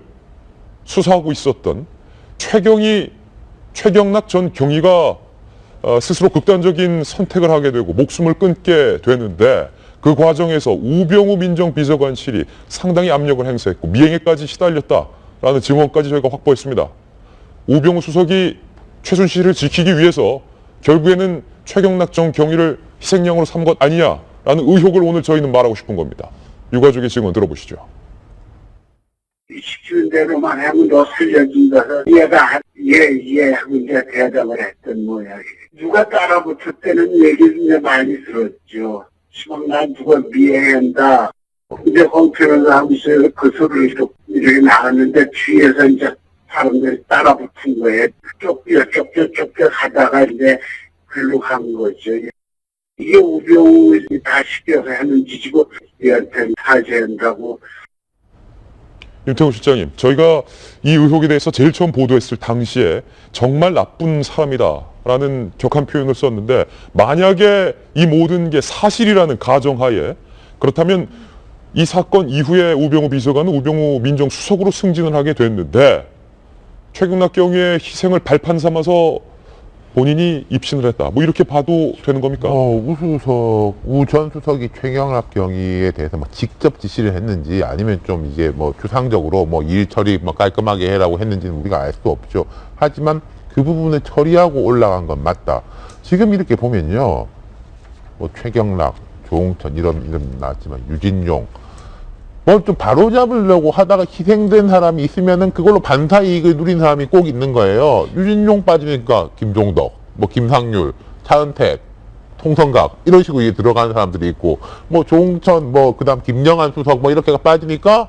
수사하고 있었던 최경락 전 경위가 스스로 극단적인 선택을 하게 되고 목숨을 끊게 되는데 그 과정에서 우병우 민정비서관실이 상당히 압력을 행사했고 미행에까지 시달렸다라는 증언까지 저희가 확보했습니다. 우병우 수석이 최순실을 지키기 위해서 결국에는 최경락 전 경위를 희생양으로 삼은 것 아니냐라는 의혹을 오늘 저희는 말하고 싶은 겁니다. 유가족의 증언 들어보시죠. 시키는 대로만 하면 너 살려준다서 얘가 예 하고 이제 대답을 했던 모양이에요. 누가 따라붙었다는 얘기를 이제 많이 들었죠. 시방 난 누가 미행한다. 근데 홍편을 하면서 그 소리를 이렇게 나왔는데 뒤에서 이제 사람들이 따라붙은 거예요. 쫓겨 가다가 이제 글로 간 거죠. 이게 우병우 다 시켜서 하는 짓이고 얘한테 사죄한다고. 임태훈 실장님, 저희가 이 의혹에 대해서 제일 처음 보도했을 당시에 정말 나쁜 사람이다라는 격한 표현을 썼는데 만약에 이 모든 게 사실이라는 가정하에 그렇다면 이 사건 이후에 우병우 비서관은 우병우 민정수석으로 승진을 하게 됐는데 최경락 경위의 희생을 발판 삼아서 본인이 입신을 했다. 뭐 이렇게 봐도 되는 겁니까? 우 전 수석이 최경락 경위에 대해서 뭐 직접 지시를 했는지 아니면 좀 이제 뭐 추상적으로 뭐 일 처리 뭐 깔끔하게 해라고 했는지는 우리가 알 수 없죠. 하지만 그 부분을 처리하고 올라간 건 맞다. 지금 이렇게 보면요. 뭐 최경락, 조홍천 이름 나왔지만 유진용 뭐 좀 바로잡으려고 하다가 희생된 사람이 있으면은 그걸로 반사 이익을 누린 사람이 꼭 있는 거예요. 유진용 빠지니까 김종덕, 뭐 김상률, 차은택, 통성각 이런 식으로 이게 들어가는 사람들이 있고 뭐 조홍천 뭐 그다음 김영한 수석 뭐 이렇게가 빠지니까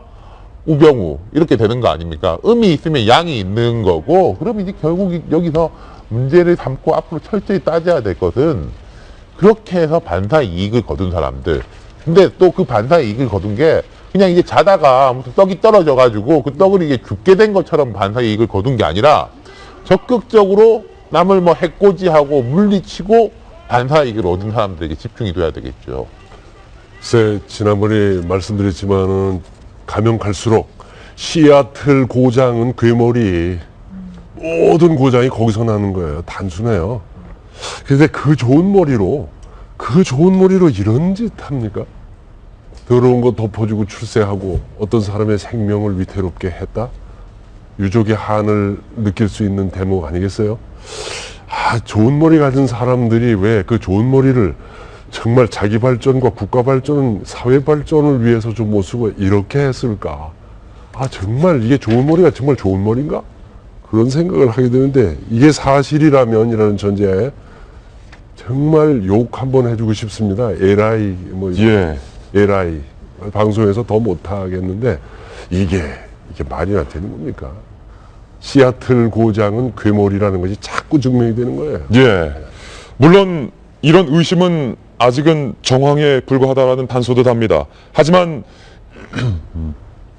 우병우 이렇게 되는 거 아닙니까? 음이 있으면 양이 있는 거고 그럼 이제 결국 여기서 문제를 삼고 앞으로 철저히 따져야 될 것은 그렇게 해서 반사 이익을 거둔 사람들. 근데 또 그 반사 이익을 거둔 게 그냥 이제 자다가 무슨 떡이 떨어져가지고 그 떡을 이게 죽게 된 것처럼 반사 이익을 거둔 게 아니라 적극적으로 남을 뭐 해코지하고 물리치고 반사 이익을 얻은 사람들에게 집중이 돼야 되겠죠. 글쎄, 지난번에 말씀드렸지만은 가면 갈수록 시애틀 고장은 괴물이 모든 고장이 거기서 나는 거예요. 단순해요. 근데 그 좋은 머리로 이런 짓 합니까? 더러운 거 덮어주고 출세하고 어떤 사람의 생명을 위태롭게 했다? 유족의 한을 느낄 수 있는 대목 아니겠어요? 좋은 머리 가진 사람들이 왜 그 좋은 머리를 정말 자기 발전과 국가 발전, 사회 발전을 위해서 좀 못 쓰고 이렇게 했을까? 정말 이게 좋은 머리가 정말 좋은 머리인가? 그런 생각을 하게 되는데, 이게 사실이라면 이라는 전제하에 정말 욕 한번 해주고 싶습니다. 에라이, 에라이. 방송에서 더 못하겠는데, 이게 말이나 되는 겁니까? 시애틀 고장은 괴물이라는 것이 자꾸 증명이 되는 거예요. 예. 물론 이런 의심은 아직은 정황에 불과하다라는 단서도 답니다. 하지만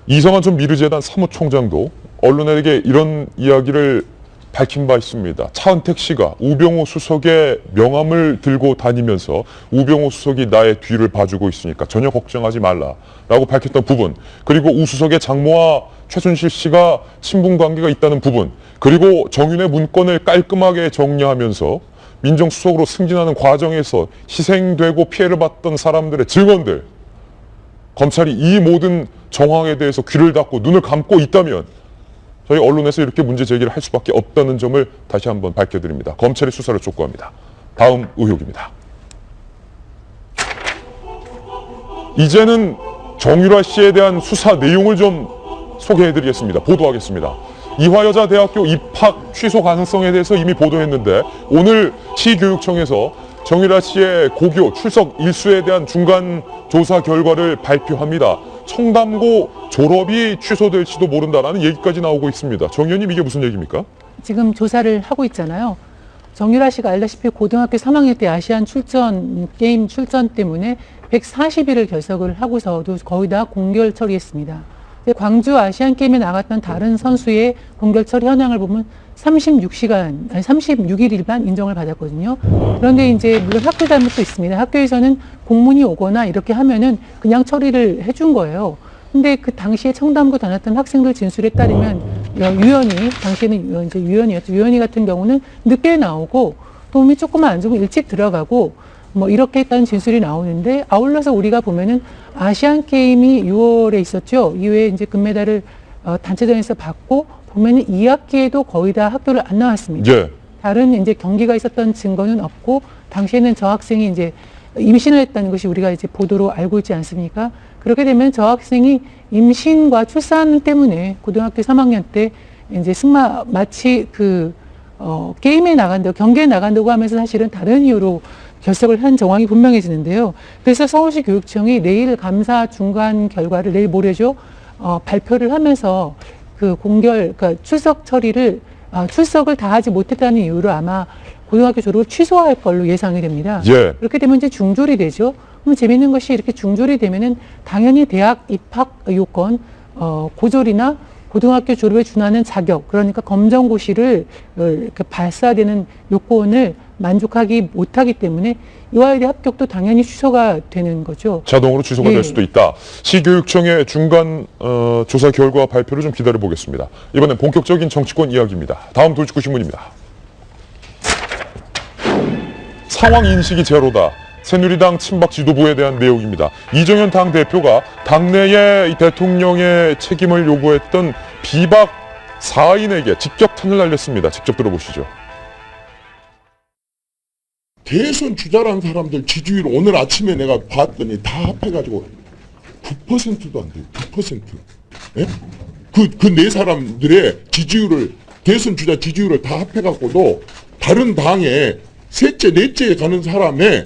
이성한 전 미르재단 사무총장도 언론에게 이런 이야기를 밝힌 바 있습니다. 차은택 씨가 우병우 수석의 명함을 들고 다니면서 우병우 수석이 나의 뒤를 봐주고 있으니까 전혀 걱정하지 말라라고 밝혔던 부분, 그리고 우 수석의 장모와 최순실 씨가 친분 관계가 있다는 부분, 그리고 정윤의 문건을 깔끔하게 정리하면서 민정수석으로 승진하는 과정에서 희생되고 피해를 봤던 사람들의 증언들, 검찰이 이 모든 정황에 대해서 귀를 닫고 눈을 감고 있다면 저희 언론에서 이렇게 문제 제기를 할 수밖에 없다는 점을 다시 한번 밝혀드립니다. 검찰의 수사를 촉구합니다. 다음 의혹입니다. 이제는 정유라 씨에 대한 수사 내용을 좀 소개해드리겠습니다. 보도하겠습니다. 이화여자대학교 입학 취소 가능성에 대해서 이미 보도했는데, 오늘 시교육청에서 정유라 씨의 고교 출석 일수에 대한 중간 조사 결과를 발표합니다. 청담고 졸업이 취소될지도 모른다라는 얘기까지 나오고 있습니다. 정 의원님, 이게 무슨 얘기입니까? 지금 조사를 하고 있잖아요. 정유라 씨가 알다시피 고등학교 3학년 때 아시안 게임 출전 때문에 140일을 결석을 하고서도 거의 다 공결 처리했습니다. 광주 아시안 게임에 나갔던 다른 선수의 공결 처리 현황을 보면 36일만 인정을 받았거든요. 그런데 이제 물론 학교 잘못도 있습니다. 학교에서는 공문이 오거나 이렇게 하면은 그냥 처리를 해준 거예요. 근데 그 당시에 청담고 다녔던 학생들 진술에 따르면 유연이, 당시에는 이제 유연이었죠. 유연이 같은 경우는 늦게 나오고 도움이 조금만 안 주면 일찍 들어가고 뭐 이렇게 했다는 진술이 나오는데, 아울러서 우리가 보면은 아시안 게임이 6월에 있었죠. 이후에 이제 금메달을 단체전에서 받고 보면은 2학기에도 거의 다 학교를 안 나왔습니다. 예. 다른 이제 경기가 있었던 증거는 없고, 당시에는 저 학생이 이제 임신을 했다는 것이 우리가 이제 보도로 알고 있지 않습니까? 그렇게 되면 저 학생이 임신과 출산 때문에 고등학교 3학년 때 이제 마치 게임에 나간다고, 경기에 나간다고 하면서 사실은 다른 이유로 결석을 한 정황이 분명해지는데요. 그래서 서울시 교육청이 내일 감사 중간 결과를 내일 모레죠, 발표를 하면서 그 그러니까 출석을 다 하지 못했다는 이유로 아마 고등학교 졸업을 취소할 걸로 예상이 됩니다. 예. 그렇게 되면 이제 중졸이 되죠. 그럼 재밌는 것이, 이렇게 중졸이 되면은 당연히 대학 입학 요건, 고졸이나 고등학교 졸업에 준하는 자격, 그러니까 검정고시를 이렇게 발사되는 요건을 만족하기 못하기 때문에 이화여대 합격도 당연히 취소가 되는 거죠. 자동으로 취소가 될 수도 있다. 시교육청의 중간 조사 결과 발표를 좀 기다려 보겠습니다. 이번엔 본격적인 정치권 이야기입니다. 다음 돌직구 신문입니다. 상황 인식이 제로다. 새누리당 친박 지도부에 대한 내용입니다. 이정현 당대표가 당내에 대통령의 책임을 요구했던 비박 4인에게 직격탄을 날렸습니다. 직접 들어보시죠. 대선 주자라는 사람들 지지율 오늘 아침에 내가 봤더니 다 합해가지고 9%도 안 돼요. 9%. 예? 그 네 사람들의 지지율을, 대선 주자 지지율을 다 합해갖고도 다른 당에 셋째, 넷째에 가는 사람의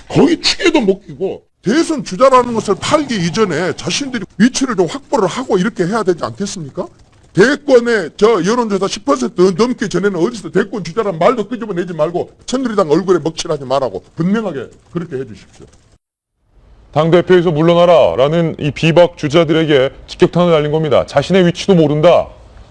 거의 축에도 못 끼고, 대선 주자라는 것을 팔기 이전에 자신들이 위치를 좀 확보를 하고 이렇게 해야 되지 않겠습니까? 대권에 저 여론조사 10% 넘기 전에는 어디서 대권 주자란 말도 끄집어내지 말고 새누리당 얼굴에 먹칠하지 말라고 분명하게 그렇게 해주십시오. 당대표에서 물러나라라는 이 비박 주자들에게 직격탄을 날린 겁니다. 자신의 위치도 모른다.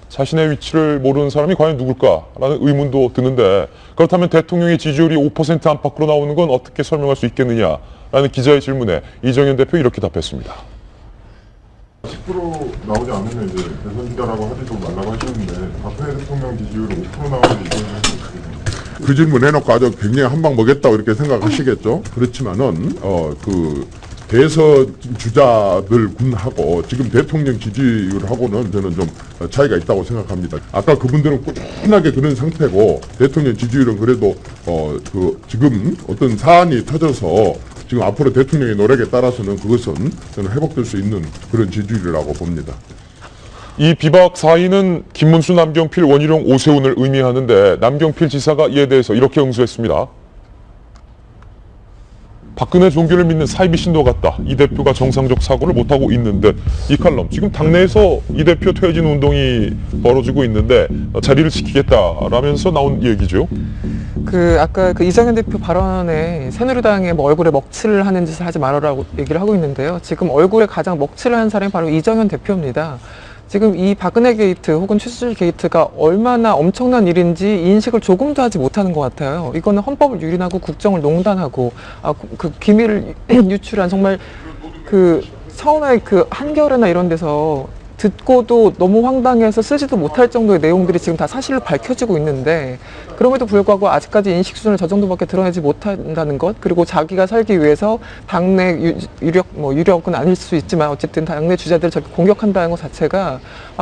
자신의 위치를 모르는 사람이 과연 누굴까라는 의문도 드는데, 그렇다면 대통령의 지지율이 5% 안팎으로 나오는 건 어떻게 설명할 수 있겠느냐라는 기자의 질문에 이정현 대표 이렇게 답했습니다. 10% 나오지 않으면 이제 대선 주자라고 하지도 말라고 하시는데 박근혜 대통령 지지율이 5% 나오는데 이거는 그 질문 해놓고 아주 굉장히 한 방 먹였다고 이렇게 생각하시겠죠. 그렇지만은 그 대선 주자들 군하고 지금 대통령 지지율하고는 저는 좀 차이가 있다고 생각합니다. 아까 그분들은 꾸준하게 그런 상태고 대통령 지지율은 그래도 지금 어떤 사안이 터져서 지금 앞으로 대통령의 노력에 따라서는 그것은 저는 회복될 수 있는 그런 지지율이라고 봅니다. 이 비박 사의는 김문수, 남경필, 원희룡, 오세훈을 의미하는데 남경필 지사가 이에 대해서 이렇게 응수했습니다. 박근혜 종교를 믿는 사이비 신도 같다. 이 대표가 정상적 사고를 못하고 있는데, 이 칼럼 지금 당내에서 이 대표 퇴진 운동이 벌어지고 있는데 자리를 지키겠다라면서 나온 얘기죠. 아까 이정현 대표 발언에 새누리당의 얼굴에 먹칠을 하는 짓을 하지 말아라고 얘기를 하고 있는데요. 지금 얼굴에 가장 먹칠을 한 사람이 바로 이정현 대표입니다. 지금 이 박근혜 게이트 혹은 최순실 게이트가 얼마나 엄청난 일인지 인식을 조금도 하지 못하는 것 같아요. 이거는 헌법을 유린하고 국정을 농단하고 그 기밀을 유출한 정말 처음에 한겨레나 이런 데서 듣고도 너무 황당해서 쓰지도 못할 정도의 내용들이 지금 다 사실로 밝혀지고 있는데, 그럼에도 불구하고 아직까지 인식 수준을 저 정도밖에 드러내지 못한다는 것, 그리고 자기가 살기 위해서 당내 유력은 아닐 수 있지만 어쨌든 당내 주자들을 저렇게 공격한다는 것 자체가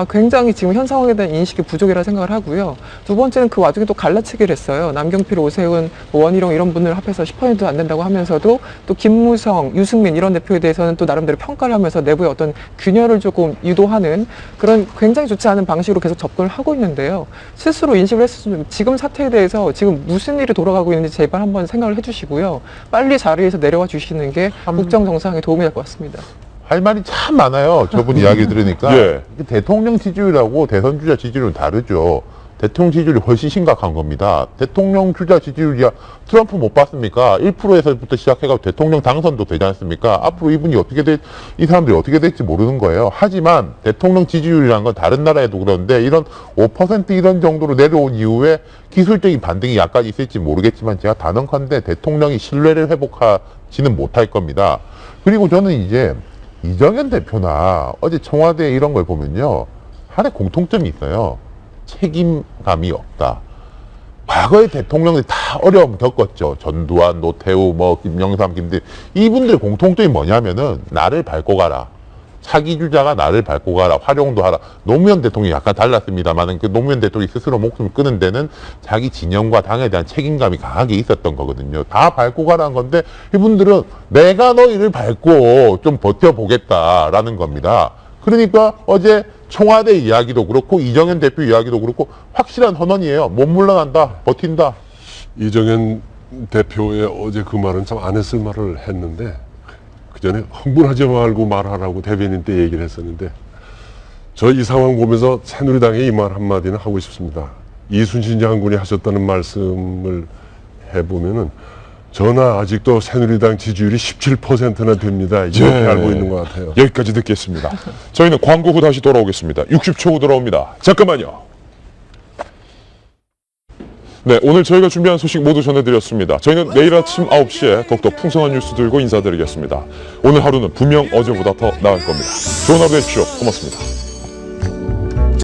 굉장히 지금 현 상황에 대한 인식이 부족이라 생각을 하고요. 두 번째는 그 와중에 또 갈라치기를 했어요. 남경필, 오세훈, 원희룡 이런 분을 합해서 10%도 안 된다고 하면서도 또 김무성, 유승민 이런 대표에 대해서는 또 나름대로 평가를 하면서 내부의 어떤 균열을 조금 유도하는 그런 굉장히 좋지 않은 방식으로 계속 접근을 하고 있는데요. 스스로 인식을 했으면 지금 사태에 대해서 지금 무슨 일이 돌아가고 있는지 제발 한번 생각을 해주시고요. 빨리 자리에서 내려와 주시는 게 국정 정상에 도움이 될 것 같습니다. 할 말이 참 많아요. 저분 이야기 들으니까. 예. 대통령 지지율하고 대선 주자 지지율은 다르죠. 대통령 지지율이 훨씬 심각한 겁니다. 대통령 주자 지지율이야 트럼프 못 봤습니까? 1%에서부터 시작해서 대통령 당선도 되지 않습니까? 앞으로 이분이 이 사람들이 어떻게 될지 모르는 거예요. 하지만 대통령 지지율이라는 건 다른 나라에도 그런데 이런 5% 이런 정도로 내려온 이후에 기술적인 반등이 약간 있을지 모르겠지만 제가 단언컨대 대통령이 신뢰를 회복하지는 못할 겁니다. 그리고 저는 이제 이정현 대표나 어제 청와대 이런 걸 보면요. 하나의 공통점이 있어요. 책임감이 없다. 과거의 대통령들이 다 어려움 겪었죠. 전두환, 노태우, 김영삼, 김대중. 이분들의 공통점이 뭐냐면은 나를 밟고 가라. 차기 주자가 나를 밟고 가라. 활용도 하라. 노무현 대통령이 약간 달랐습니다만 그 노무현 대통령이 스스로 목숨을 끊은 데는 자기 진영과 당에 대한 책임감이 강하게 있었던 거거든요. 다 밟고 가라는 건데 이분들은 내가 너희를 밟고 좀 버텨보겠다라는 겁니다. 그러니까 어제 청와대 이야기도 그렇고 이정현 대표 이야기도 그렇고 확실한 헌언이에요. 못 물러난다. 버틴다. 이정현 대표의 어제 그 말은 참 안 했을 말을 했는데 그 전에 흥분하지 말고 말하라고 대변인 때 얘기를 했었는데 저 이 상황 보면서 새누리당의 이 말 한마디는 하고 싶습니다. 이순신 장군이 하셨다는 말씀을 해보면은 저나 아직도 새누리당 지지율이 17%나 됩니다. 이렇게 알고 있는 것 같아요. 여기까지 듣겠습니다. 저희는 광고 후 다시 돌아오겠습니다. 60초 후 돌아옵니다. 잠깐만요. 네, 오늘 저희가 준비한 소식 모두 전해드렸습니다. 저희는 내일 아침 9시에 더욱더 풍성한 뉴스 들고 인사드리겠습니다. 오늘 하루는 분명 어제보다 더 나을 겁니다. 좋은 하루 되십시오. 고맙습니다.